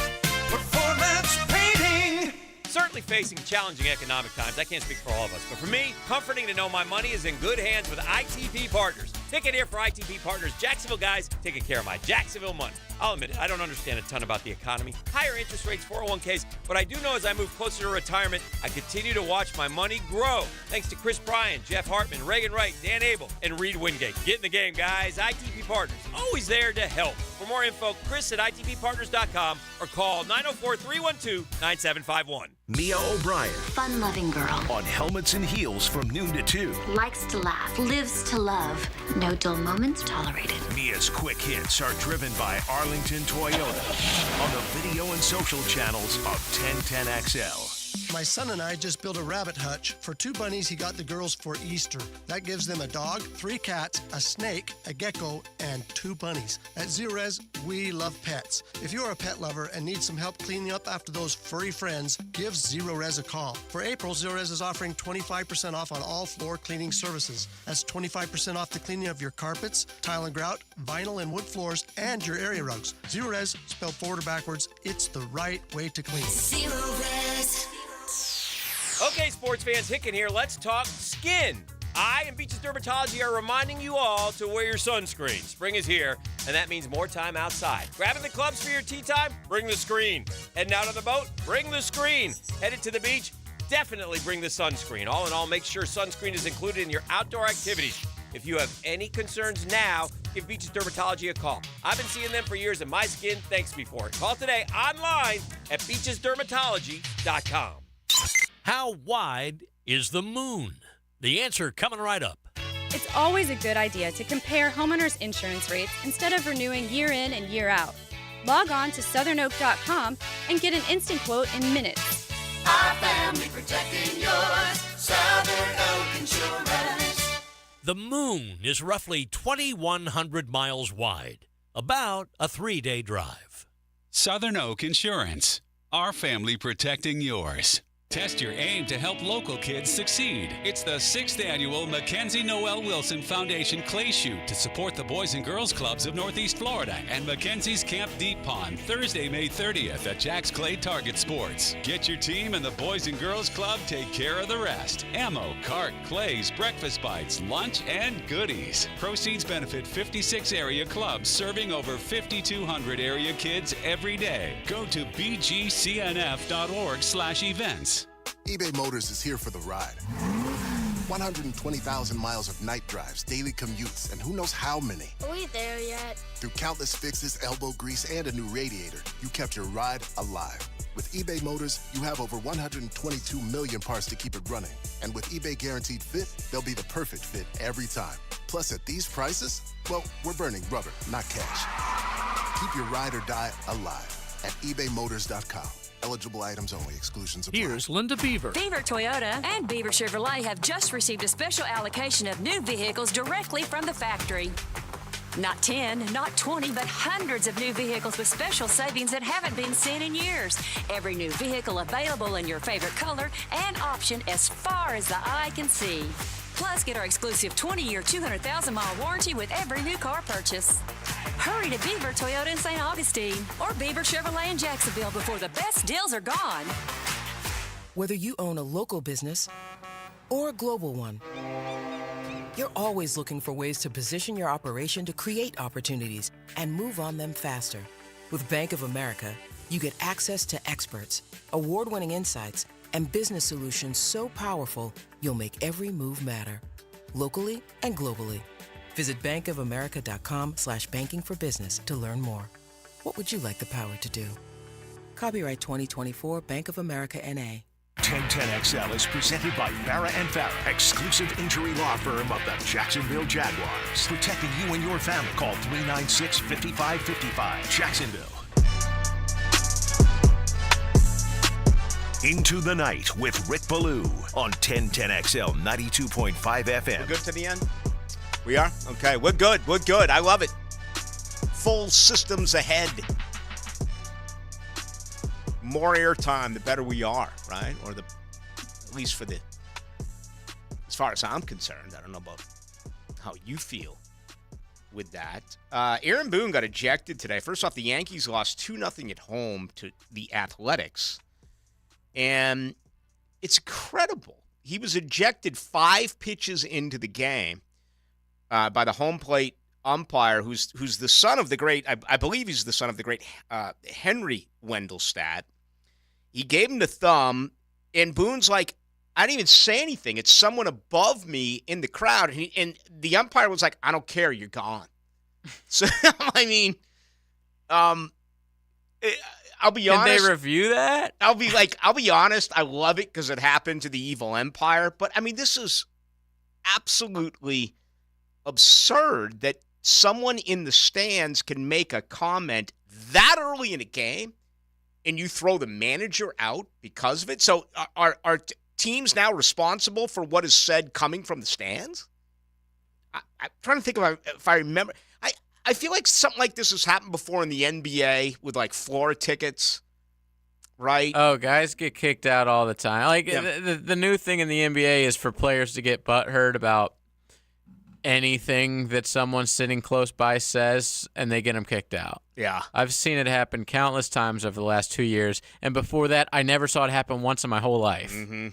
Performance Painting! Certainly facing challenging economic times. I can't speak for all of us, but for me, comforting to know my money is in good hands with ITP Partners. Ticket here for ITP Partners. Jacksonville guys taking care of my Jacksonville money. I'll admit it, I don't understand a ton about the economy. Higher interest rates, 401ks. What I do know as I move closer to retirement, I continue to watch my money grow. Thanks to Chris Bryan, Jeff Hartman, Reagan Wright, Dan Abel, and Reed Wingate. Get in the game, guys. ITP Partners, always there to help. For more info, Chris at ITPPartners.com or call 904-312-9751. Mia O'Brien. Fun-loving girl. On Helmets and Heels from noon to 2. Likes to laugh. Lives to love. No dull moments tolerated. Mia's quick hits are driven by Arlington Toyota on the video and social channels of 1010XL. My son and I just built a rabbit hutch for 2 bunnies he got the girls for Easter. That gives them a dog, 3 cats, a snake, a gecko, and 2 bunnies. At Zerez, we love pets. If you're a pet lover and need some help cleaning up after those furry friends, give Zerez a call. For April, Zerez is offering 25% off on all floor cleaning services. That's 25% off the cleaning of your carpets, tile and grout, vinyl and wood floors, and your area rugs. Zerez, spelled forward or backwards, it's the right way to clean. Zerez. Okay, sports fans, Hicken here. Let's talk skin. I and Beaches Dermatology are reminding you all to wear your sunscreen. Spring is here, and that means more time outside. Grabbing the clubs for your tea time? Bring the screen. Heading out on the boat? Bring the screen. Headed to the beach? Definitely bring the sunscreen. All in all, make sure sunscreen is included in your outdoor activities. If you have any concerns now, give Beaches Dermatology a call. I've been seeing them for years, and my skin thanks me for it. Call today online at beachesdermatology.com. How wide is the moon? The answer coming right up. It's always a good idea to compare homeowners' insurance rates instead of renewing year in and year out. Log on to southernoak.com and get an instant quote in minutes. Our family protecting yours. Southern Oak Insurance. The moon is roughly 2,100 miles wide, about a 3-day drive. Southern Oak Insurance. Our family protecting yours. Test your aim to help local kids succeed. It's the 6th annual Mackenzie Noel Wilson Foundation Clay Shoot to support the Boys and Girls Clubs of Northeast Florida and Mackenzie's Camp Deep Pond, Thursday, May 30th at Jack's Clay Target Sports. Get your team and the Boys and Girls Club take care of the rest. Ammo, cart, clays, breakfast bites, lunch, and goodies. Proceeds benefit 56 area clubs serving over 5,200 area kids every day. Go to bgcnf.org/events. eBay Motors is here for the ride. 120,000 miles of night drives, daily commutes, and who knows how many. Are we there yet? Through countless fixes, elbow grease, and a new radiator, you kept your ride alive. With eBay Motors, you have over 122 million parts to keep it running. And with eBay Guaranteed Fit, they'll be the perfect fit every time. Plus, at these prices, well, we're burning rubber, not cash. Keep your ride or die alive at ebaymotors.com. Eligible items only. Exclusions apply. Here's Linda Beaver. Beaver Toyota and Beaver Chevrolet have just received a special allocation of new vehicles directly from the factory. Not 10, not 20, but hundreds of new vehicles with special savings that haven't been seen in years. Every new vehicle available in your favorite color and option as far as the eye can see. Plus, get our exclusive 20-year, 200,000-mile warranty with every new car purchase. Hurry to Beaver Toyota in St. Augustine or Beaver Chevrolet in Jacksonville before the best deals are gone. Whether you own a local business or a global one, you're always looking for ways to position your operation to create opportunities and move on them faster. With Bank of America, you get access to experts, award-winning insights, and business solutions so powerful, you'll make every move matter, locally and globally. Visit bankofamerica.com/banking for business to learn more. What would you like the power to do? Copyright 2024 Bank of America N.A. 1010XL is presented by Farah & Farah, exclusive injury law firm of the Jacksonville Jaguars. Protecting you and your family. Call 396-5555. Jacksonville. Into the Night with Rick Ballou on 1010XL 92.5 FM. We're good to the end? We are? Okay, we're good. We're good. I love it. Full systems ahead. More airtime, the better we are, right? Or at least as far as I'm concerned. I don't know about how you feel with that. Aaron Boone got ejected today. First off, the Yankees lost 2-0 at home to the Athletics. And it's incredible. He was ejected 5 pitches into the game by the home plate umpire, who's the son of the great, I believe he's the son of the great Henry Wendelstadt. He gave him the thumb, and Boone's like, I didn't even say anything. It's someone above me in the crowd. And the umpire was like, I don't care. You're gone. So, I mean, I'll be honest. Can they review that? I'll be honest. I love it because it happened to the evil empire. But, I mean, this is absolutely absurd that someone in the stands can make a comment that early in a game and you throw the manager out because of it. So are teams now responsible for what is said coming from the stands? I'm trying to think if I remember. I feel like something like this has happened before in the NBA with, like, floor tickets, right? Oh, guys get kicked out all the time. Like, the new thing in the NBA is for players to get butthurt about anything that someone sitting close by says, and they get them kicked out. Yeah. I've seen it happen countless times over the last 2 years, and before that, I never saw it happen once in my whole life. Mm-hmm.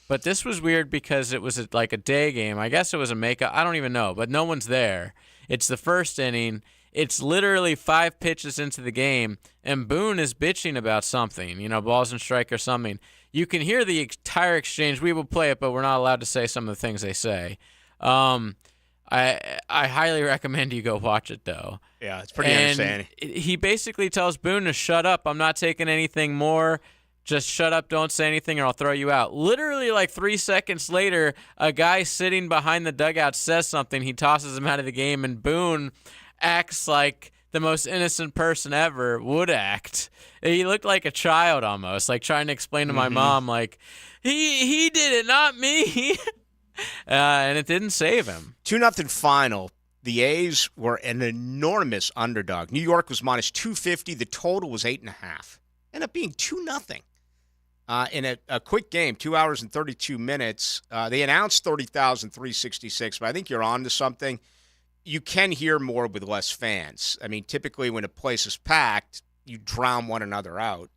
But this was weird because it was like a day game. I guess it was a makeup. I don't even know, but no one's there. It's the first inning. It's literally 5 pitches into the game, and Boone is bitching about something, balls and strike or something. You can hear the entire exchange. We will play it, but we're not allowed to say some of the things they say. I highly recommend you go watch it, though. Yeah, it's pretty entertaining. He basically tells Boone to shut up. I'm not taking anything more. Just shut up, don't say anything, or I'll throw you out. Literally, like 3 seconds later, a guy sitting behind the dugout says something. He tosses him out of the game, and Boone acts like the most innocent person ever would act. He looked like a child almost, like trying to explain to my mom, like, he did it, not me. And it didn't save him. 2-0 final. The A's were an enormous underdog. New York was minus 250. The total was 8.5. Ended up being 2-0. in a quick game, 2 hours and 32 minutes. They announced 30,366, but I think you're on to something. You can hear more with less fans. I mean, typically when a place is packed, you drown one another out.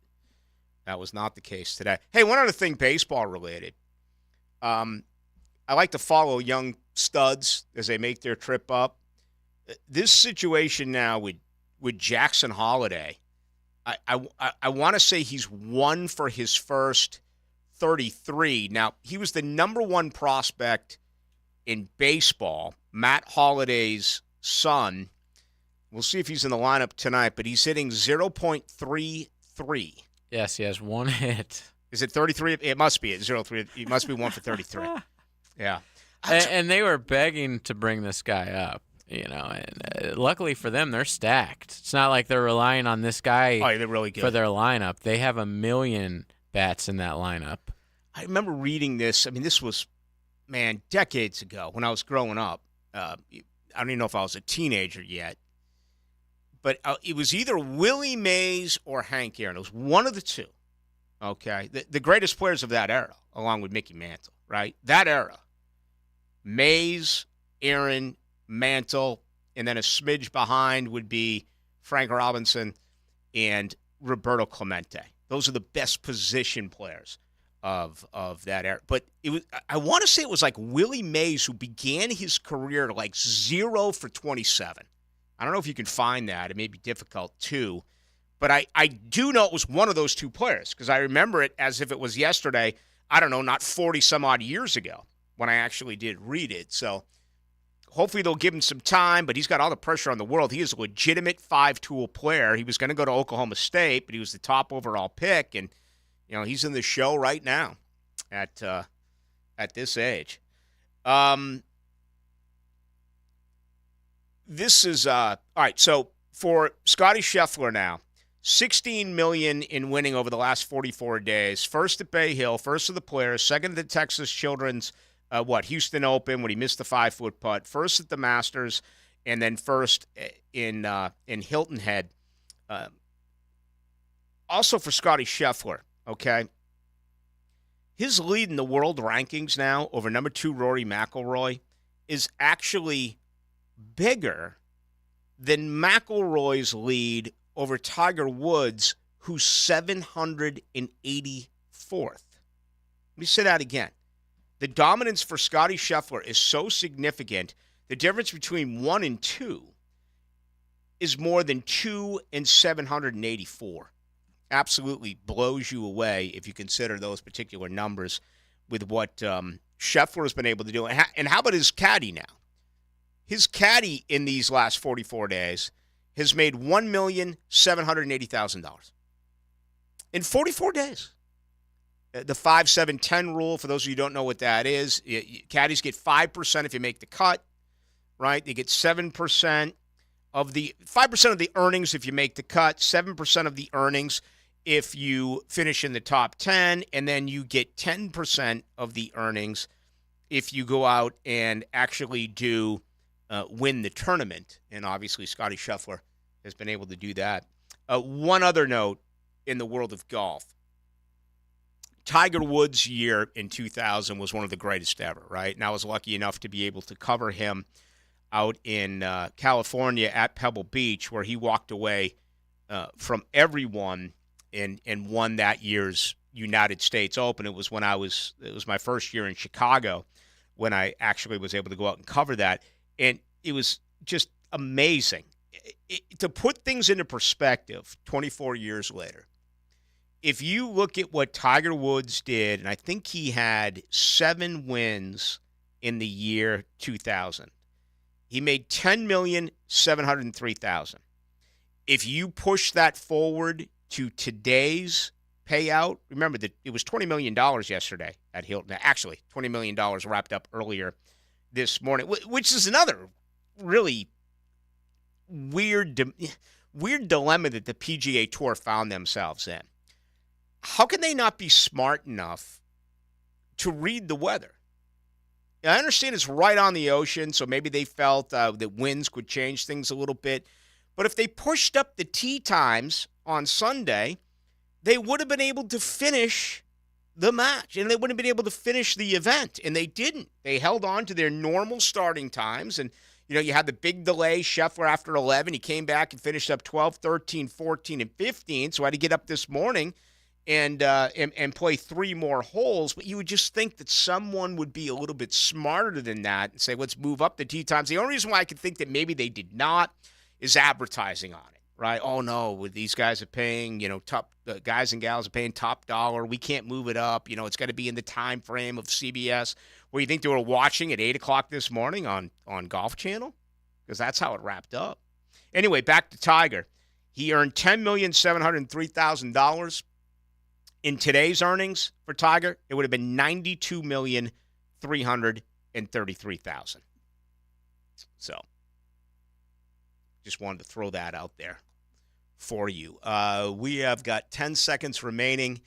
That was not the case today. Hey, one other thing, baseball related. I like to follow young studs as they make their trip up. This situation now with Jackson Holiday, I want to say he's won for his first 33. Now, he was the number one prospect in baseball, Matt Holliday's son. We'll see if he's in the lineup tonight, but he's hitting 0.33. Yes, he has one hit. Is it 33? It must be at 0.3. It must be 1 for 33. Yeah. And they were begging to bring this guy up, and luckily for them, they're stacked. It's not like they're relying on this guy they're really good for their lineup. They have 1 million bats in that lineup. I remember reading this. I mean, this was, decades ago when I was growing up. I don't even know if I was a teenager yet. But it was either Willie Mays or Hank Aaron. It was one of the two. Okay? The greatest players of that era, along with Mickey Mantle, right? That era. Mays, Aaron, Mantle, and then a smidge behind would be Frank Robinson and Roberto Clemente. Those are the best position players of that era. But I want to say it was like Willie Mays who began his career like 0 for 27. I don't know if you can find that. It may be difficult, too. But I do know it was one of those two players because I remember it as if it was yesterday, I don't know, not 40-some-odd years ago when I actually did read it. So hopefully they'll give him some time, but he's got all the pressure on the world. He is a legitimate five-tool player. He was going to go to Oklahoma State, but he was the top overall pick, and he's in the show right now at this age. This is all right. So for Scotty Scheffler now, $16 million in winning over the last 44 days. First at Bay Hill, first of the Players, second at the Texas Children's Houston Open when he missed the 5-foot putt, first at the Masters, and then first in Hilton Head. Also for Scotty Scheffler, okay, his lead in the world rankings now over number 2 Rory McIlroy is actually bigger than McIlroy's lead over Tiger Woods, who's 784th. Let me say that again. The dominance for Scotty Scheffler is so significant, the difference between 1 and 2 is more than 2 and 784. Absolutely blows you away if you consider those particular numbers with what Scheffler has been able to do. And how about his caddy now? His caddy in these last 44 days has made $1,780,000 in 44 days. The 5-7-10 rule, for those of you who don't know what that is, caddies get 5% if you make the cut, right? They get 7% of the 5% of the earnings if you make the cut, 7% of the earnings if you finish in the top 10, and then you get 10% of the earnings if you go out and actually do win the tournament. And obviously Scotty Scheffler has been able to do that. One other note in the world of golf. Tiger Woods' year in 2000 was one of the greatest ever, right? And I was lucky enough to be able to cover him out in California at Pebble Beach, where he walked away from everyone and won that year's United States Open. It was it was my first year in Chicago when I actually was able to go out and cover that. And it was just amazing. To put things into perspective, 24 years later, if you look at what Tiger Woods did, and I think he had 7 wins in the year 2000, he made $10,703,000. If you push that forward to today's payout, remember that it was $20 million yesterday at Hilton. Actually, $20 million wrapped up earlier this morning, which is another really weird dilemma that the PGA Tour found themselves in. How can they not be smart enough to read the weather? I understand it's right on the ocean, so maybe they felt that winds could change things a little bit. But if they pushed up the tee times on Sunday, they would have been able to finish the match, and they wouldn't have been able to finish the event, and they didn't. They held on to their normal starting times, and you had the big delay. Scheffler after 11, he came back and finished up 12, 13, 14, and 15, so I had to get up this morning and play 3 more holes, but you would just think that someone would be a little bit smarter than that and say, let's move up the tee times. The only reason why I could think that maybe they did not is advertising on it. Right? Oh, no, these guys are paying, top guys and gals are paying top dollar. We can't move it up. It's got to be in the time frame of CBS. Well, you think they were watching at 8 o'clock this morning on Golf Channel? Because that's how it wrapped up. Anyway, back to Tiger. He earned $10,703,000. In today's earnings for Tiger, it would have been $92,333,000. So, just wanted to throw that out there for you. We have got 10 seconds remaining.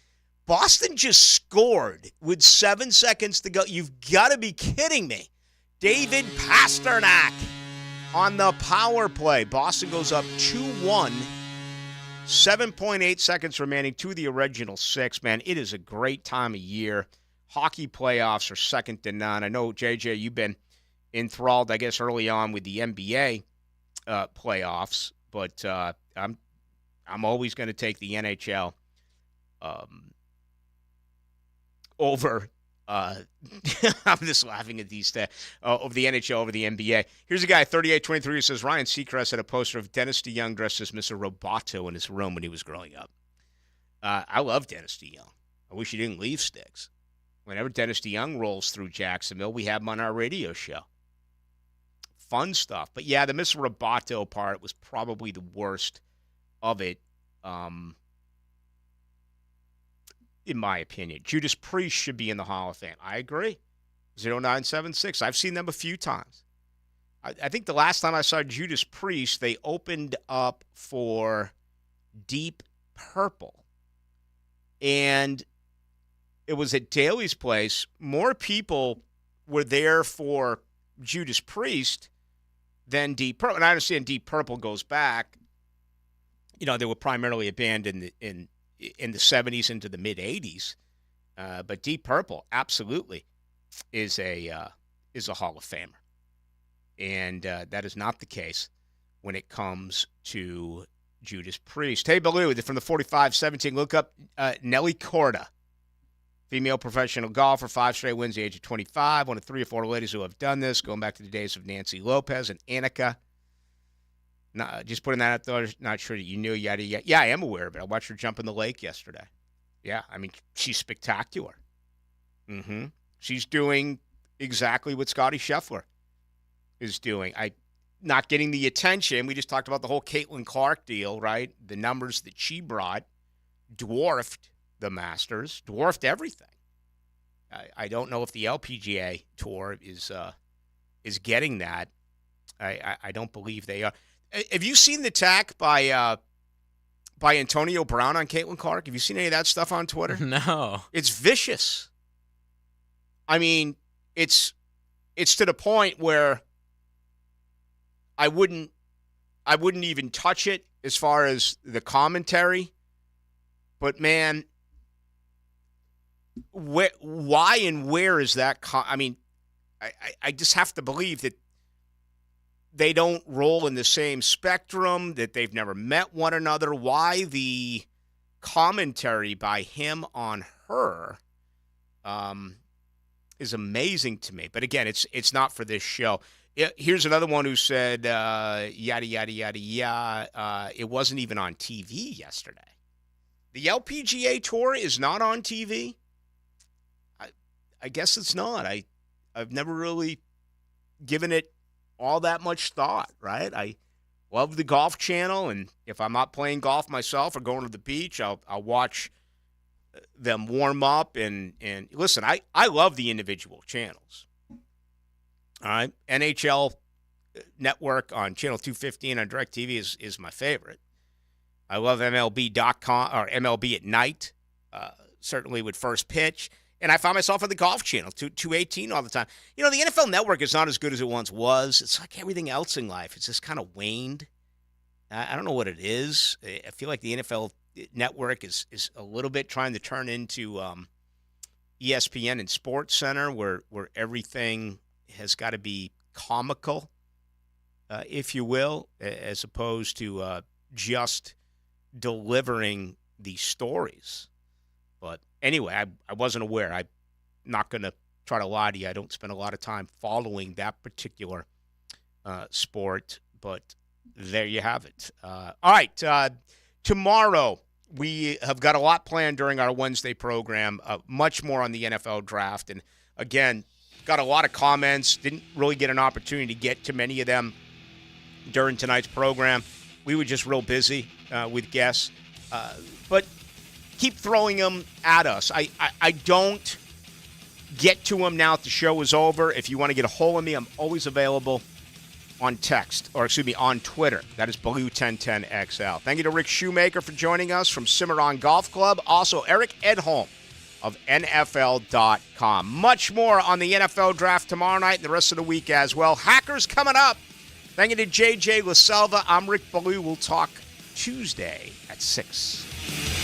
Boston just scored with 7 seconds to go. You've got to be kidding me. David Pasternak on the power play. Boston goes up 2-1. 7.8 seconds remaining to the original 6. Man, it is a great time of year. Hockey playoffs are second to none. I know, JJ, you've been enthralled, I guess, early on with the NBA playoffs, but I'm always going to take the NHL over. I'm just laughing at these stats of the NHL over the NBA. Here's a guy, 38-23, who says Ryan Seacrest had a poster of Dennis DeYoung dressed as Mr. Roboto in his room when he was growing up. I love Dennis DeYoung. I wish he didn't leave Sticks. Whenever Dennis DeYoung rolls through Jacksonville, we have him on our radio show. Fun stuff. But, yeah, the Mr. Roboto part was probably the worst of it, in my opinion. Judas Priest should be in the Hall of Fame. I agree. 0976. I've seen them a few times. I think the last time I saw Judas Priest, they opened up for Deep Purple. And it was at Daly's place. More people were there for Judas Priest than Deep Purple. And I understand Deep Purple goes back. They were primarily a band in the 70s into the mid 80s, but Deep Purple absolutely is a Hall of Famer, and that is not the case when it comes to Judas Priest. Hey, Ballou, from the 45-17, look up Nelly Corda, female professional golfer, 5 straight wins at the age of 25. One of 3 or 4 ladies who have done this, going back to the days of Nancy Lopez and Annika. Just putting that out there, not sure that you knew, yada, yada. Yeah, I am aware of it. I watched her jump in the lake yesterday. Yeah, I mean, she's spectacular. She's doing exactly what Scottie Scheffler is doing. Not getting the attention. We just talked about the whole Caitlin Clark deal, right? The numbers that she brought dwarfed the Masters, dwarfed everything. I don't know if the LPGA Tour is getting that. I don't believe they are. Have you seen the attack by Antonio Brown on Caitlin Clark? Have you seen any of that stuff on Twitter? No. It's vicious. I mean, it's to the point where I wouldn't even touch it as far as the commentary. But man, why and where is that? I just have to believe that they don't roll in the same spectrum, that they've never met one another. Why the commentary by him on her is amazing to me. But again, it's not for this show. Here's another one who said, yada, yada, yada, yada. It wasn't even on TV yesterday. The LPGA Tour is not on TV? I guess it's not. I've never really given it all that much thought, right? I love the Golf Channel, and if I'm not playing golf myself or going to the beach, I'll watch them warm up. And listen, I love the individual channels. All right, NHL Network on Channel 215 on DirecTV is my favorite. I love MLB.com or MLB at night, certainly with First Pitch. And I found myself on the Golf Channel, 218 all the time. The NFL Network is not as good as it once was. It's like everything else in life. It's just kind of waned. I don't know what it is. I feel like the NFL Network is a little bit trying to turn into ESPN and Sports Center where everything has got to be comical, if you will, as opposed to just delivering these stories. But anyway, I wasn't aware. I'm not going to try to lie to you. I don't spend a lot of time following that particular sport, but there you have it. All right, tomorrow we have got a lot planned during our Wednesday program, much more on the NFL draft. And again, got a lot of comments. Didn't really get an opportunity to get to many of them during tonight's program. We were just real busy with guests. But keep throwing them at us. I don't get to them now that the show is over. If you want to get a hold of me, I'm always available on text, or excuse me, on Twitter. That is Ballou1010XL. Thank you to Rick Shoemaker for joining us from Cimarron Golf Club. Also, Eric Edholm of NFL.com. Much more on the NFL draft tomorrow night and the rest of the week as well. Hackers coming up. Thank you to JJ LaSelva. I'm Rick Ballou. We'll talk Tuesday at 6.